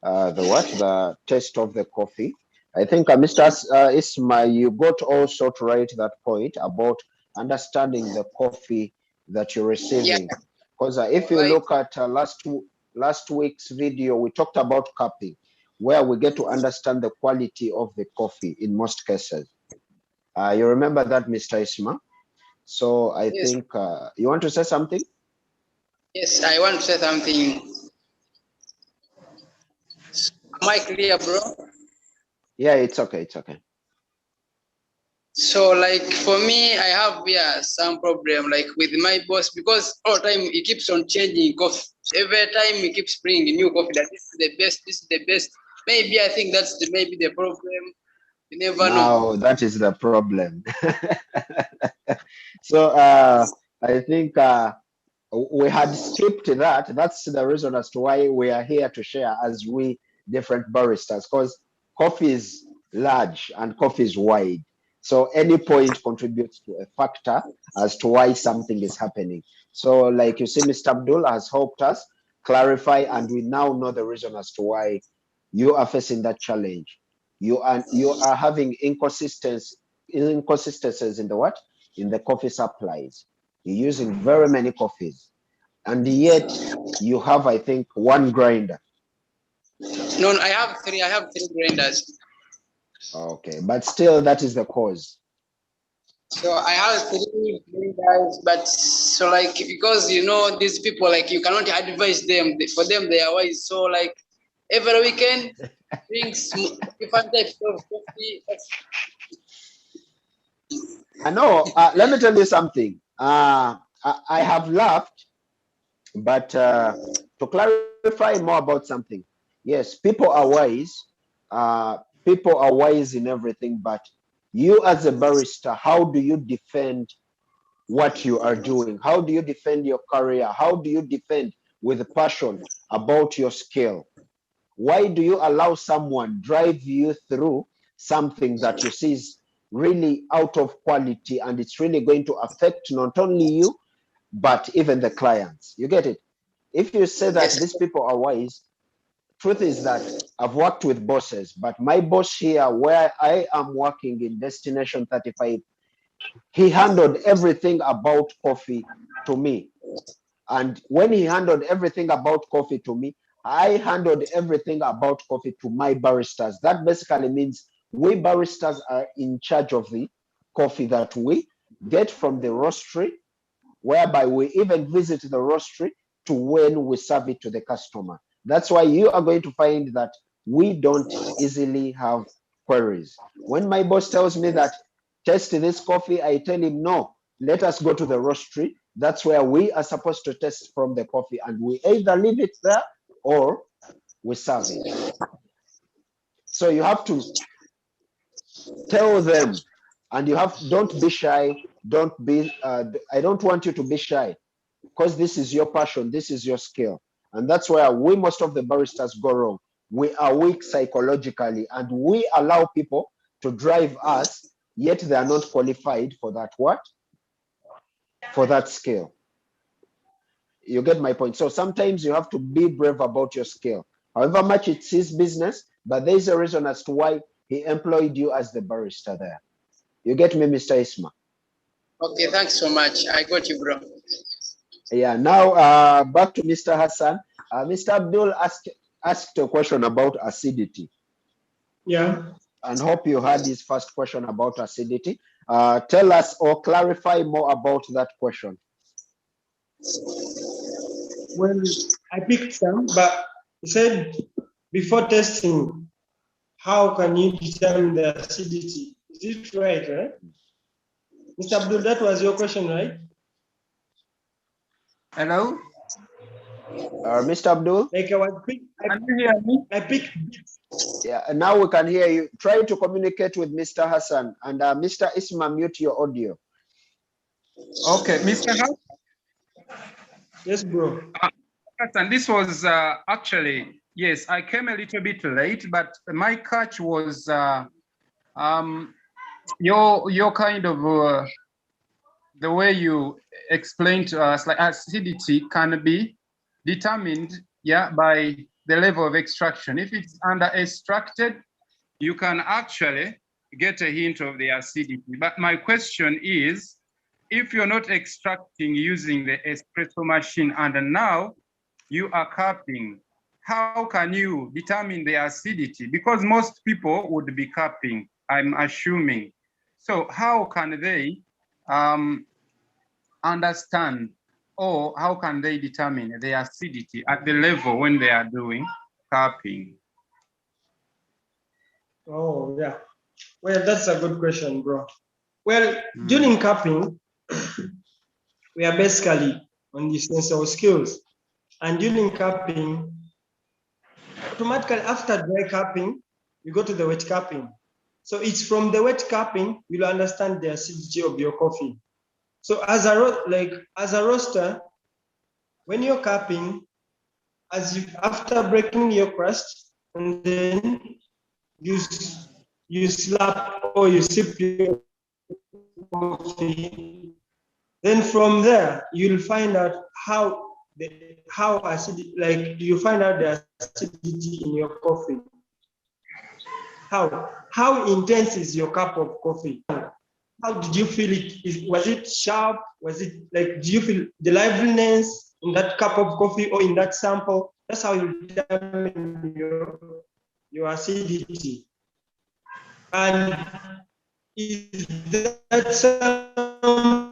the taste of the coffee. I think Mr. Isma, you got also to write that point about understanding the coffee that you're receiving. Because if you look at last week's video, we talked about cupping, where we get to understand the quality of the coffee in most cases. You remember that, Mr. Isma? So I think you want to say something? Yes, I want to say something. Am I clear, bro? Yeah, it's okay. It's okay. So, like for me, I have some problem like with my boss because all the time he keeps on changing coffee. Every time he keeps bringing new coffee that this is the best, this is the best. Maybe I think that's maybe the problem. You never know. That is the problem. So I think we had skipped that. That's the reason as to why we are here to share as we different baristas, because coffee is large and coffee is wide. So any point contributes to a factor as to why something is happening. So like you see, Mr. Abdul has helped us clarify, and we now know the reason as to why you are facing that challenge. You are having inconsistencies in the coffee supplies. You're using very many coffees, and yet you have, I think, one grinder. No, I have three grinders. Okay, but still that is the cause. So I have three grinders, but so like because you know these people, like you cannot advise them. For them they are wise. So like every weekend drinks different types of coffee. I know. Let me tell you something. I have laughed, but to clarify more about something, yes, people are wise. People are wise in everything, but you as a barista, how do you defend what you are doing? How do you defend your career? How do you defend with passion about your skill? Why do you allow someone drive you through something that you see is really out of quality, and it's really going to affect not only you, but even the clients? You get it? If you say that these people are wise, truth is that I've worked with bosses, but my boss here, where I am working in Destination 35, he handled everything about coffee to me. And when he handled everything about coffee to me, I handled everything about coffee to my baristas. That basically means we baristas are in charge of the coffee that we get from the roastery, whereby we even visit the roastery to when we serve it to the customer. That's why you are going to find that we don't easily have queries. When my boss tells me that test this coffee, I tell him no, let us go to the roastery. That's where we are supposed to test from the coffee, and we either leave it there or we serve it. So you have to tell them, and don't be shy. I don't want you to be shy, because this is your passion, this is your skill. And that's where most of the baristas go wrong. We are weak psychologically, and we allow people to drive us, yet they are not qualified for that for that skill. You get my point? So sometimes you have to be brave about your skill. However much it's his business, but there's a reason as to why he employed you as the barista there. You get me, Mr. Isma? Okay, thanks so much. I got you, bro. Yeah, now back to Mr. Hassan. Mr. Abdul asked a question about acidity. Yeah. And hope you heard his first question about acidity. Tell us or clarify more about that question. Well, I picked some, but he said before testing how can you determine the acidity? Is it right, right? Mr. Abdul, that was your question, right? Hello? Mr. Abdul? Like I was quick, Can you hear me? I picked. Yeah, now we can hear you. Try to communicate with Mr. Hassan, and Mr. Isma, mute your audio. Okay, Mr. Hassan. Yes, bro. And this was actually, yes, I came a little bit late, but my catch was your kind of the way you explained to us, like acidity can be determined, yeah, by the level of extraction. If it's under extracted, you can actually get a hint of the acidity. But my question is, if you're not extracting using the espresso machine and now you are cupping, how can you determine the acidity? Because most people would be cupping, I'm assuming. So how can they understand, or how can they determine the acidity at the level when they are doing cupping? Oh, yeah. Well, that's a good question, bro. Well, during cupping, we are basically on the sensor skills. And during cupping, automatically after dry cupping, you go to the wet cupping. So it's from the wet cupping, you'll understand the acidity of your coffee. So as a roaster, when you're cupping, after breaking your crust, and then you slap or you sip your coffee, then from there you'll find out you find out the acidity in your coffee. How intense is your cup of coffee? How did you feel it? Was it sharp? Was it like, do you feel the liveliness in that cup of coffee or in that sample? That's how you determine your acidity. And is that sample,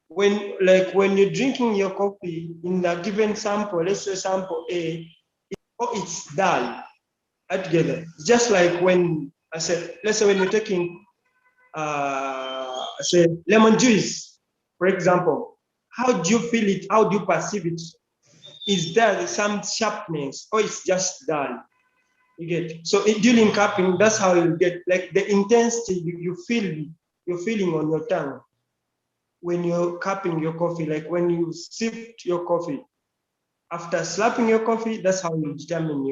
when you're drinking your coffee in a given sample, let's say sample A, it's dull altogether. Just like when I said, let's say when you're taking say lemon juice, for example, how do you feel it? How do you perceive it? Is there some sharpness or it's just dull? You get, so during cupping, that's how you get like the intensity you're feeling on your tongue when you're cupping your coffee, like when you sip your coffee. After slapping your coffee, that's how you determine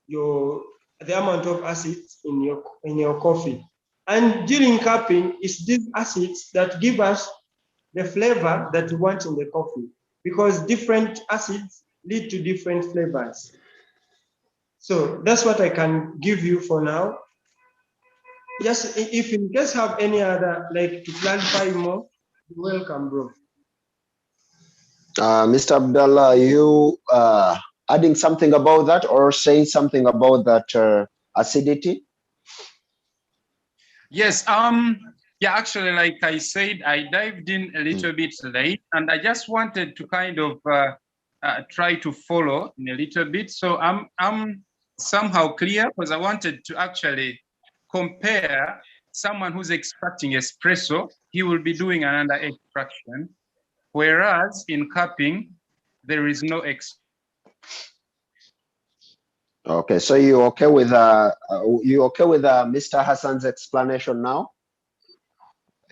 the amount of acids in your coffee. And during cupping, it's these acids that give us the flavor that we want in the coffee, because different acids lead to different flavors. So that's what I can give you for now. Just if you just have any other, like to clarify more, you're welcome, bro. Mr. Abdullah, you adding something about that or saying something about that acidity? Yes, yeah, actually, like I said, I dived in a little bit late, and I just wanted to kind of try to follow in a little bit. So I'm somehow clear, because I wanted to actually compare someone who's extracting espresso. He will be doing another extraction, whereas in cupping, there is no Okay, so you okay with Mr. Hassan's explanation now?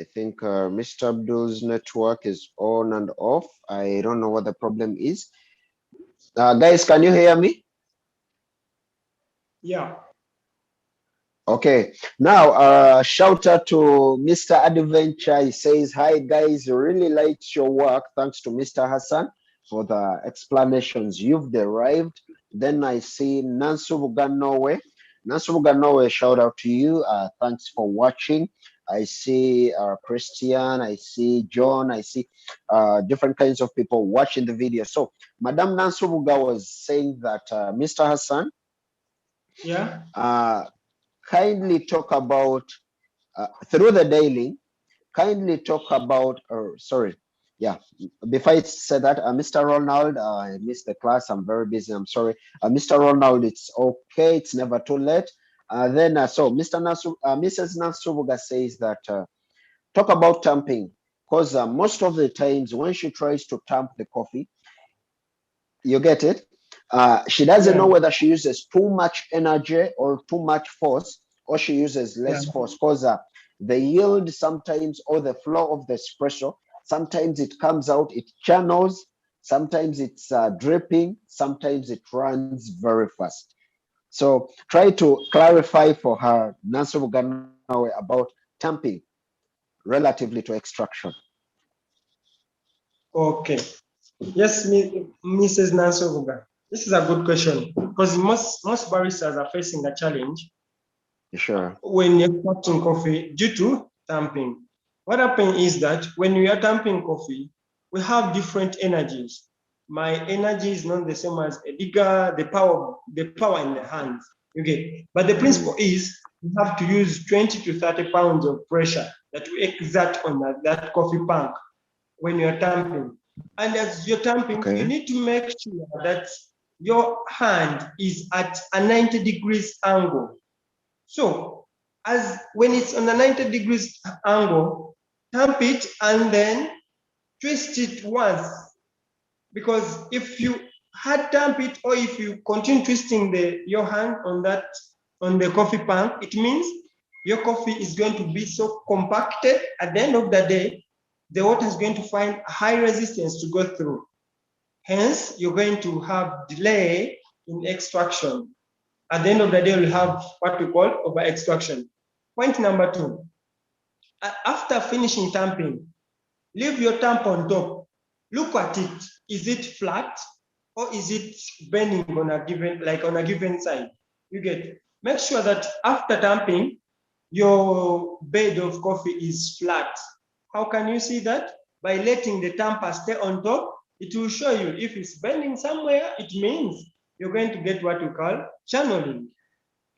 I think Mr. Abdul's network is on and off. I don't know what the problem is. Guys, can you hear me? Yeah. Okay, now shout out to Mr. Adventure. He says, hi guys, really liked your work. Thanks to Mr. Hassan for the explanations you've derived. Then I see Nansu Buganowe. Nansu Buganowe, shout out to you. Thanks for watching. I see Christian, I see John, I see different kinds of people watching the video. So Madam Nansu Buga was saying that Mr. Hassan, yeah, kindly talk about through the Dailing, kindly talk about, sorry, Yeah, before I said that, Mr. Ronald, I missed the class. I'm very busy. I'm sorry. Mr. Ronald, it's okay. It's never too late. So Mrs. Nansubuga says that talk about tamping, because most of the times when she tries to tamp the coffee, you get it? She doesn't know Yeah. whether she uses too much energy or too much force, or she uses less Yeah. force, because the yield sometimes, or the flow of the espresso, sometimes it comes out, it channels, sometimes it's dripping, sometimes it runs very fast. So try to clarify for her, Nancy Buganawe, about tamping relatively to extraction. Okay. Yes, Mrs. Nansovuga. This is a good question because most baristas are facing a challenge Sure. when you're extracting coffee due to tamping. What happens is that when we are tamping coffee, we have different energies. My energy is not the same as a digger, the power in the hands. Okay. But the principle is we have to use 20 to 30 pounds of pressure that we exert on that coffee punk when you're tamping. And as you're tamping, you need to make sure that your hand is at a 90 degrees angle. So as when it's on a 90 degrees angle, tamp it and then twist it once. Because if you hard tamp it, or if you continue twisting your hand on the coffee punk, it means your coffee is going to be so compacted. At the end of the day, the water is going to find high resistance to go through. Hence, you're going to have delay in extraction. At the end of the day, we'll have what we call over extraction. Point number 2. After finishing tamping, leave your tamp on top. Look at it. Is it flat or is it bending on a given side? You get. Make sure that after tamping, your bed of coffee is flat. How can you see that? By letting the tamper stay on top, it will show you. If it's bending somewhere, it means you're going to get what we call channeling.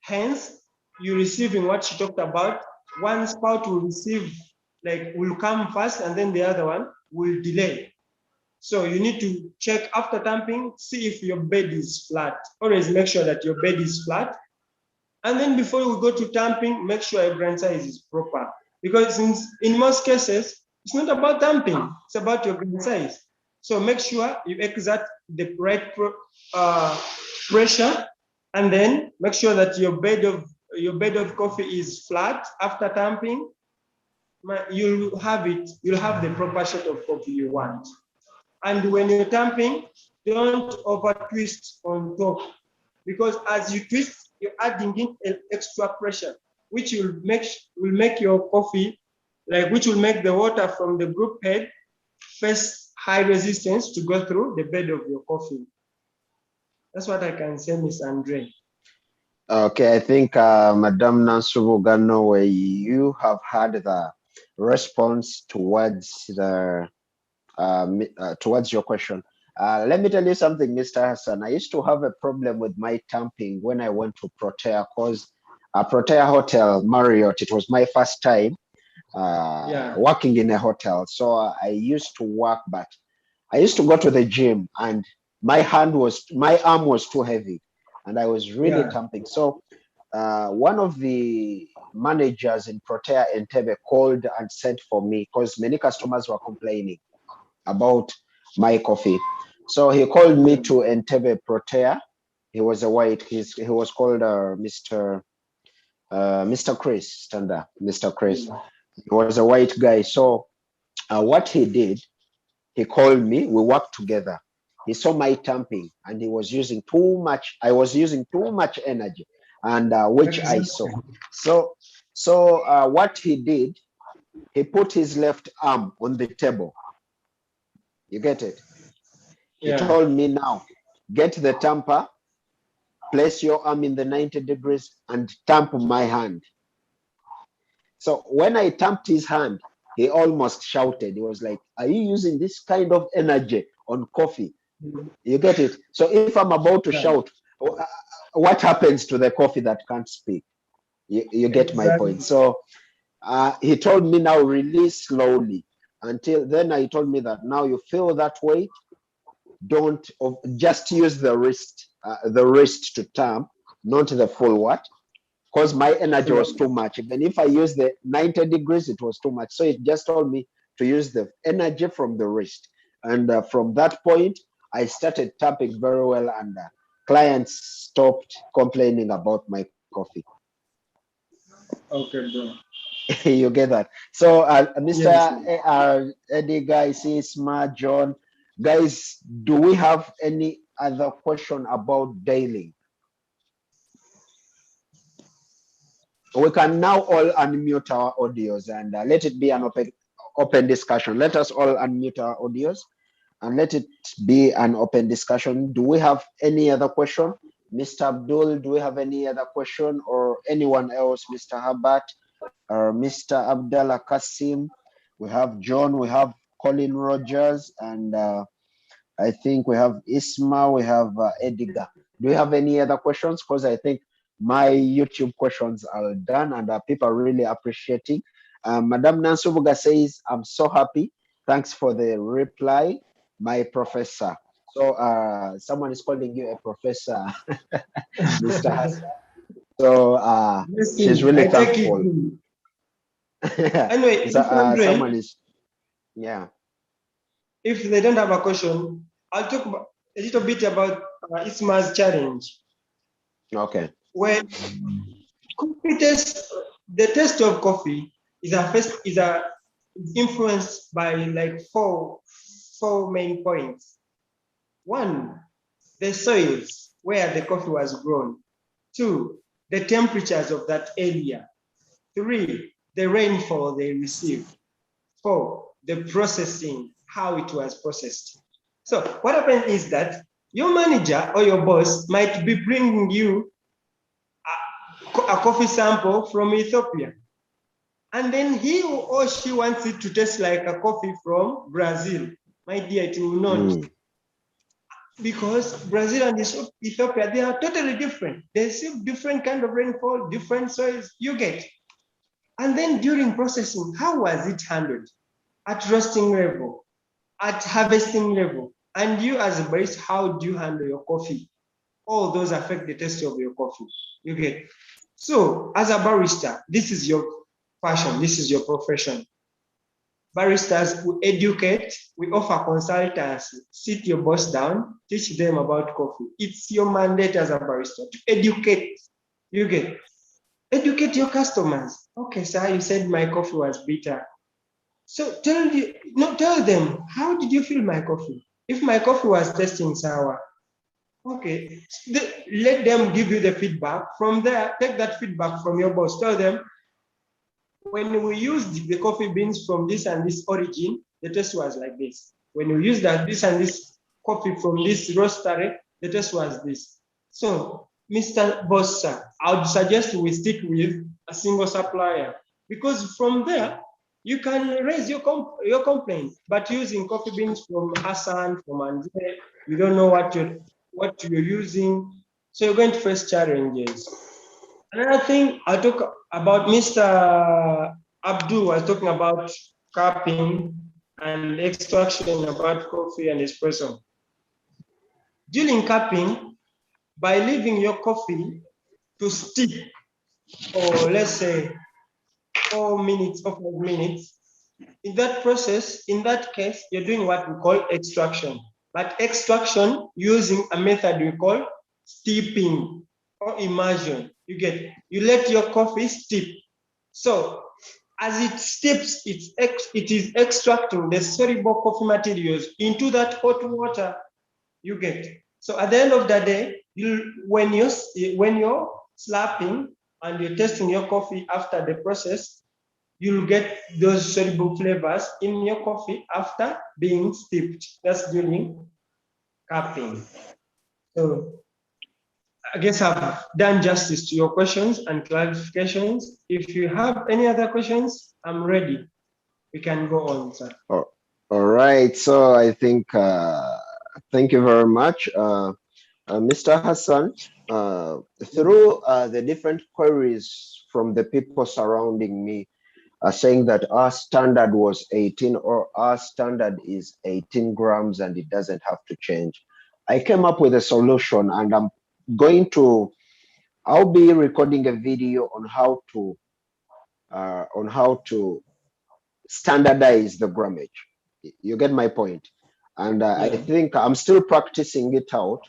Hence, you're receiving what she talked about. One spout will receive, will come first, and then the other one will delay. So you need to check after tamping, see if your bed is flat. Always make sure that your bed is flat. And then before we go to tamping, make sure your grain size is proper. Because in most cases, it's not about tamping, it's about your grain size. So make sure you exert the right pressure, and then make sure that your bed of coffee is flat after tamping. You'll have the proper shot of coffee you want. And when you're tamping, don't over twist on top, because as you twist, you're adding in extra pressure, which will make your coffee, which will make the water from the group head face high resistance to go through the bed of your coffee. That's what I can say, Miss Andre. Okay, I think Madam Nansubugano, you have had the response towards towards your question. Let me tell you something, Mr. Hassan. I used to have a problem with my tamping when I went to Protea, because Protea Hotel, Marriott, it was my first time working in a hotel. So I used to work, but I used to go to the gym, and my arm was too heavy, and I was really tamping. So one of the managers in Protea Entebbe called and sent for me, because many customers were complaining about my coffee. So he called me to Entebbe Protea. He was a white. He was called Mr. Chris Standa. Mr. Chris. He was a white guy. So what he did, he called me. We worked together. He saw my tamping, and he was using too much. I was using too much energy, and which I saw. So what he did, he put his left arm on the table. You get it? He told me, now get the tamper, place your arm in the 90 degrees and tamp my hand. So when I tamped his hand, he almost shouted. He was like, are you using this kind of energy on coffee? You get it? So if I'm about to shout, what happens to the coffee that can't speak? You get my point. So he told me, now release slowly. until then he told me that now you feel that way, don't just use the wrist to tamp, not the full what, because my energy was too much. Even if I used the 90 degrees, it was too much. So it just told me to use the energy from the wrist. And from that point, I started tapping very well, and clients stopped complaining about my coffee. Okay, bro. You get that? So, Mr. Yes. Eddie, guys, Isma, John, guys, do we have any other question about Dailing? We can now all unmute our audios and let it be an open discussion. Let us all unmute our audios and let it be an open discussion. Do we have any other question? Mr. Abdul, do we have any other question, or anyone else? Mr. Habat, or Mr. Abdallah Kasim? We have John, we have Colin Rogers, and I think we have Isma, we have Edgar. Do we have any other questions? Because I think my YouTube questions are done, and people are really appreciating. Madam Nansubuga says, I'm so happy. Thanks for the reply, my professor. So someone is calling you a professor, Mr. Hassan. So she's really thankful. Anyway, so, someone is, yeah. If they don't have a question, I'll talk a little bit about Isma's challenge. Okay. Where coffee taste, the taste of coffee is influenced by like four main points. One, the soils where the coffee was grown. Two, the temperatures of that area. Three, the rainfall they received. Four, the processing, how it was processed. So what happens is that your manager or your boss might be bringing you a coffee sample from Ethiopia. And then he or she wants it to taste like a coffee from Brazil. My dear, it will not. Because Brazil and Ethiopia, they are totally different. They receive different kind of rainfall, different soils, you get. And then during processing, how was it handled? At roasting level, at harvesting level, and you as a barista, how do you handle your coffee? All those affect the taste of your coffee, you get. So as a barista, this is your passion, this is your profession. Baristas, we educate, we offer consultancy, sit your boss down, teach them about coffee. It's your mandate as a barista to educate, you get. Educate your customers. Okay, sir, you said my coffee was bitter. So tell them, how did you feel my coffee? If my coffee was tasting sour, okay, let them give you the feedback. From there, take that feedback from your boss. Tell them, when we used the coffee beans from this and this origin, the taste was like this. When we used this and this coffee from this roastery, the taste was this. So, Mr. Boss, sir, I would suggest we stick with a single supplier, because from there, you can raise your complaint. But using coffee beans from Hassan, from Andre, you don't know what you're using, so you're going to face challenges. Another thing I talk about, Mr. Abdul was talking about cupping and extraction about coffee and espresso. During cupping, by leaving your coffee to steep for, let's say, 4 minutes or 5 minutes, in that process, in that case, you're doing what we call extraction. But extraction using a method we call steeping or immersion. You let your coffee steep. So as it steeps, it is extracting the soluble coffee materials into that hot water, you get. So at the end of the day, when you're slapping and you're testing your coffee after the process, you'll get those soluble flavors in your coffee after being steeped. That's during cupping. So I guess I've done justice to your questions and clarifications. If you have any other questions, I'm ready. We can go on, sir. All right. So I think, thank you very much, Mr. Hassan. Through the different queries from the people surrounding me, saying that our standard was 18 or our standard is 18 grams and it doesn't have to change. I came up with a solution, and I'll be recording a video on how to standardize the grammage. You get my point? And I think I'm still practicing it out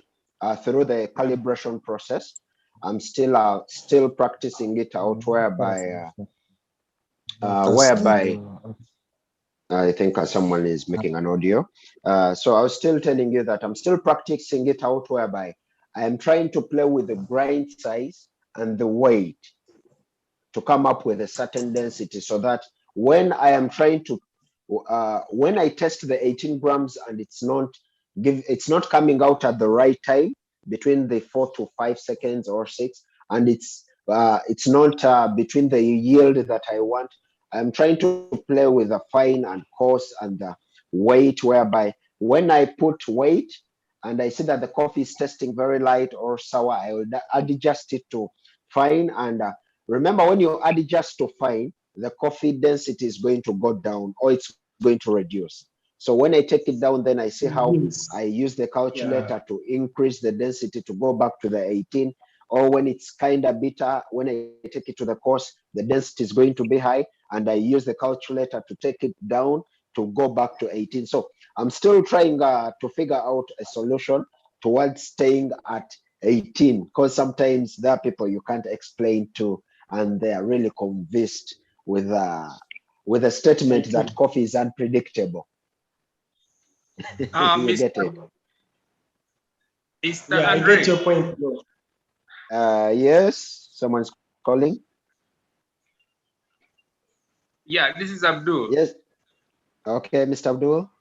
through the calibration process. I'm still practicing it out, whereby I think someone is making an audio. So I was still telling you that I'm still practicing it out, whereby I am trying to play with the grind size and the weight to come up with a certain density, so that when I am trying to, when I test the 18 grams and it's not coming out at the right time, between the 4 to 5 seconds or 6, and it's not between the yield that I want. I'm trying to play with the fine and coarse and the weight, whereby when I put weight and I see that the coffee is tasting very light or sour, I will adjust it to fine. And remember, when you adjust to fine, the coffee density is going to go down, or it's going to reduce. So when I take it down, then I see how I use the calculator to increase the density to go back to the 18. Or when it's kind of bitter, when I take it to the coarse, the density is going to be high, and I use the calculator to take it down to go back to 18. So I'm still trying to figure out a solution towards staying at 18, because sometimes there are people you can't explain to, and they are really convinced with a statement that coffee is unpredictable. You get it? I get your point, bro. Yes, someone's calling. Yeah, this is Abdul. Yes. Okay, Mr. Abdul.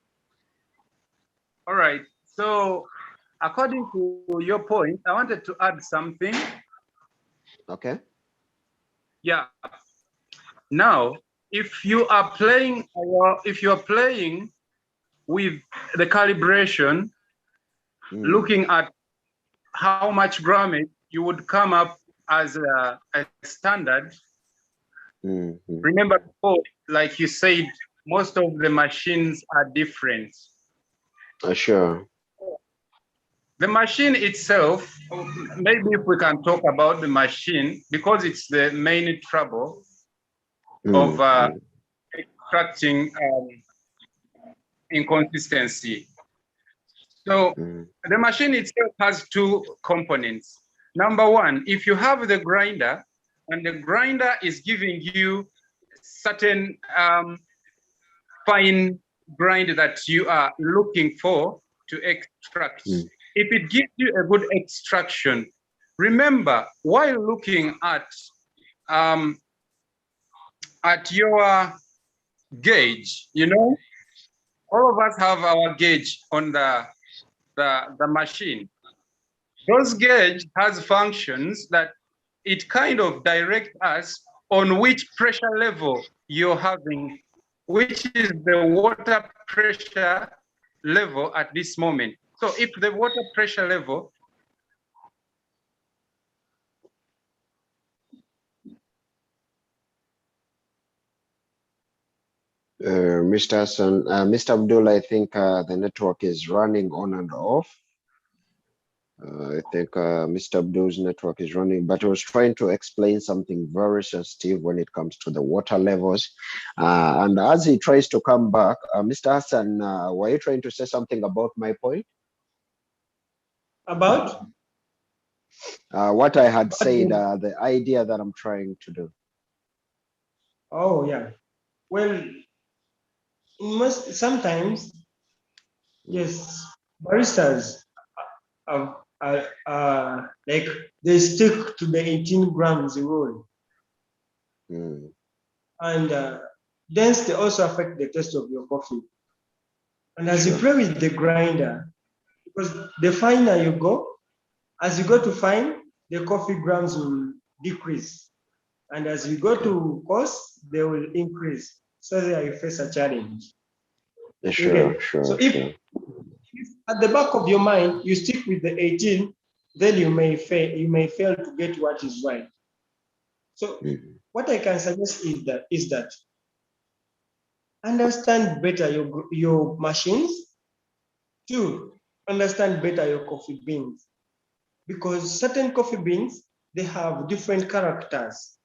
All right. So, according to your point, I wanted to add something. Okay. Yeah. Now, if you are playing with the calibration, looking at how much grammage you would come up as a standard. Remember before, like you said, most of the machines are different. Sure. The machine itself, maybe if we can talk about the machine, because it's the main trouble of extracting inconsistency. So the machine itself has two components. Number one, if you have the grinder, and the grinder is giving you certain fine grind that you are looking for to extract. If it gives you a good extraction, remember, while looking at your gauge, you know, all of us have our gauge on the machine. Those gauge has functions that it kind of directs us on which pressure level you're having, which is the water pressure level at this moment. So if the water pressure level Mr. Hassan, Mr. Abdul, I think the network is running on and off. I think Mr. Abdul's network is running, but I was trying to explain something very sensitive when it comes to the water levels. And as he tries to come back, Mr. Hassan, were you trying to say something about my point? About? What I had said, the idea that I'm trying to do. Oh, yeah. Well, sometimes, yes, baristas like they stick to the 18 grams rule. And thence they also affect the taste of your coffee. And as you play with the grinder, because the finer you go, as you go to fine, the coffee grams will decrease. And as you go to coarse, they will increase. So there you face a challenge. Sure. So if at the back of your mind you stick with the 18, then you may fail to get what is right. So what I can suggest is that understand better your machines. 2, understand better your coffee beans, because certain coffee beans, they have different characters.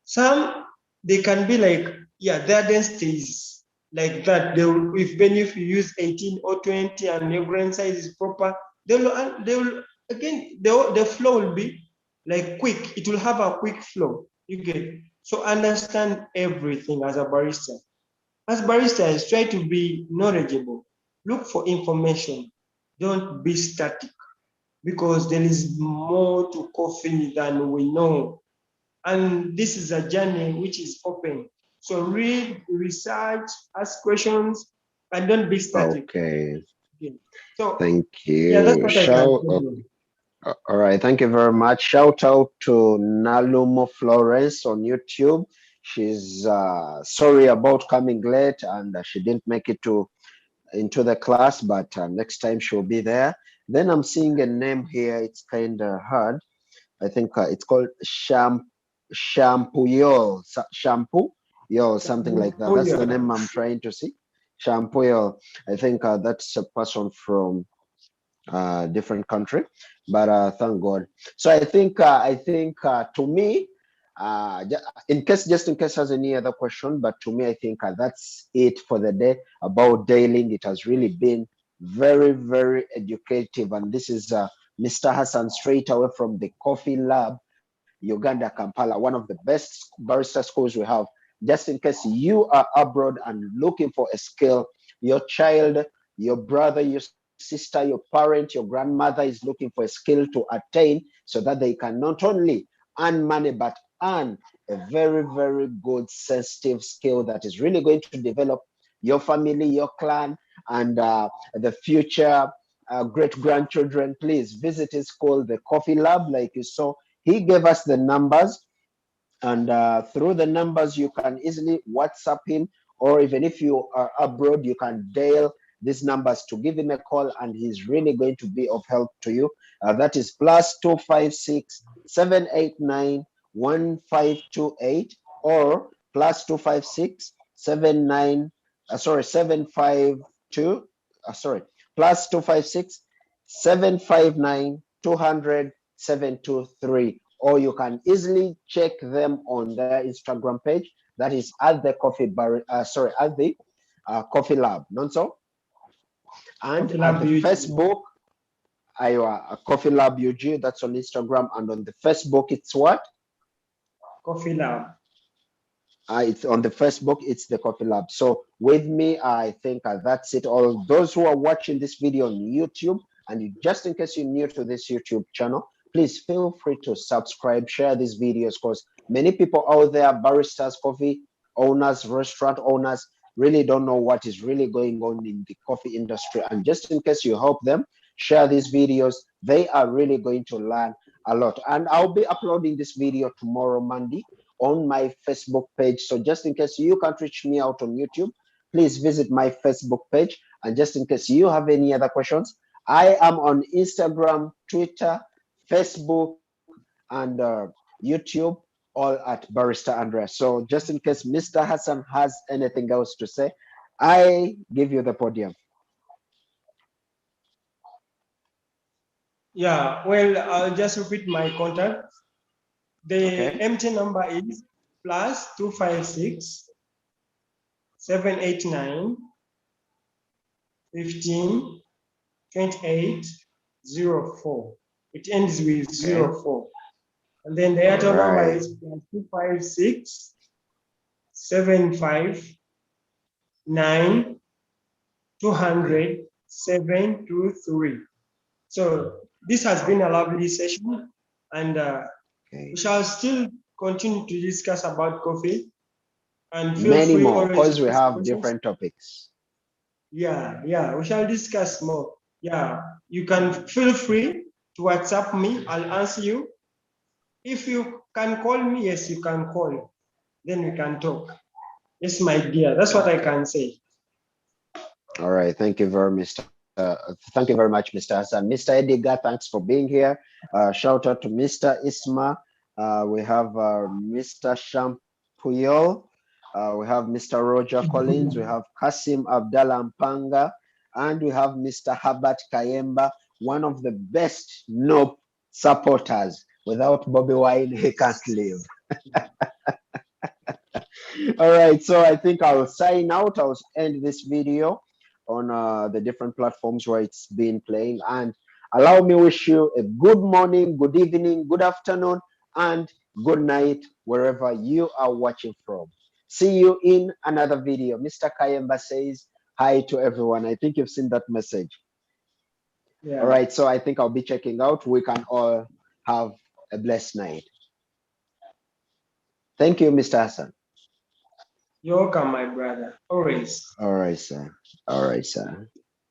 Some, they can be like, yeah, their density is like that. If you use 18 or 20 and your grain size is proper, they will again, the flow will be like quick. It will have a quick flow. You get it? So understand everything as a barista. As baristas, try to be knowledgeable. Look for information. Don't be static, because there is more to coffee than we know. And this is a journey which is open. So read, research, ask questions, and don't be static. Okay. So thank yeah, that's you. what I can tell you. All right, thank you very much. Shout out to Nalumo Florence on YouTube. She's sorry about coming late, and she didn't make it into the class, but next time she'll be there. Then I'm seeing a name here. It's kind of hard. I think it's called Shampoo Yo, something like that. That's the name I'm trying to see. Shampoo Yo. I think that's a person from different country, but thank God. So I think to me, just in case has any other question, but to me I think that's it for the day about Dailing. It has really been very, very educative, and this is Mr. Hassan straight away from the Coffee Lab, Uganda, Kampala, one of the best barista schools we have. Just in case you are abroad and looking for a skill, your child, your brother, your sister, your parent, your grandmother is looking for a skill to attain, so that they can not only earn money but earn a very, very good sensitive skill that is really going to develop your family, your clan, and the future great grandchildren. Please visit his school, the Coffee Lab, like you saw. He gave us the numbers, and through the numbers you can easily WhatsApp him, or even if you are abroad, you can dial these numbers to give him a call, and he's really going to be of help to you. That is +256 789 1528, or +256 752 +256 759 200 723, or you can easily check them on their Instagram page. That is at the Coffee Lab, not so? And at the Facebook, Coffee Lab UG, that's on Instagram, and on the Facebook, it's what? Coffee Lab. It's on the Facebook, it's the Coffee Lab. So with me, I think that's it. All those who are watching this video on YouTube, and just in case you're new to this YouTube channel, please feel free to subscribe, share these videos, because many people out there, baristas, coffee owners, restaurant owners, really don't know what is really going on in the coffee industry. And just in case you help them, share these videos, they are really going to learn a lot. And I'll be uploading this video tomorrow, Monday, on my Facebook page. So just in case you can't reach me out on YouTube, please visit my Facebook page. And just in case you have any other questions, I am on Instagram, Twitter, Facebook, and YouTube, all at Barista Andrea. So just in case Mr. Hassan has anything else to say, I give you the podium. Yeah, well, I'll just repeat my contact. The empty number is +256 789 15 28 04. It ends with 04. And then the Airtel number is +256 759 200 723. So this has been a lovely session, and we shall still continue to discuss about coffee, and feel many free more, because we have questions. different topics. Yeah, we shall discuss more. Yeah, you can feel free to WhatsApp me. I'll answer you. If you can call me, yes, you can call. Then we can talk. Yes, my dear. That's what I can say. All right. Thank you very much. Thank you very much, Mr. Hassan. Mr. Edgar, thanks for being here. Shout out to Mr. Isma. We have Mr. Shampuyol. We have Mr. Roger Collins, we have Kasim Abdallah Mpanga, and we have Mr. Herbert Kayemba, one of the best NOP supporters. Without Bobby Wine, he can't live. All right, so I think I'll sign out. I'll end this video on the different platforms where it's been playing, and allow me wish you a good morning, good evening, good afternoon, and good night wherever you are watching from. See you in another video. Mr. Kayemba says hi to everyone. I think you've seen that message. Yeah. All right, so I think I'll be checking out. We can all have a blessed night. Thank you, Mr. Hassan. You're welcome, my brother. Always. All right, sir. All right, sir.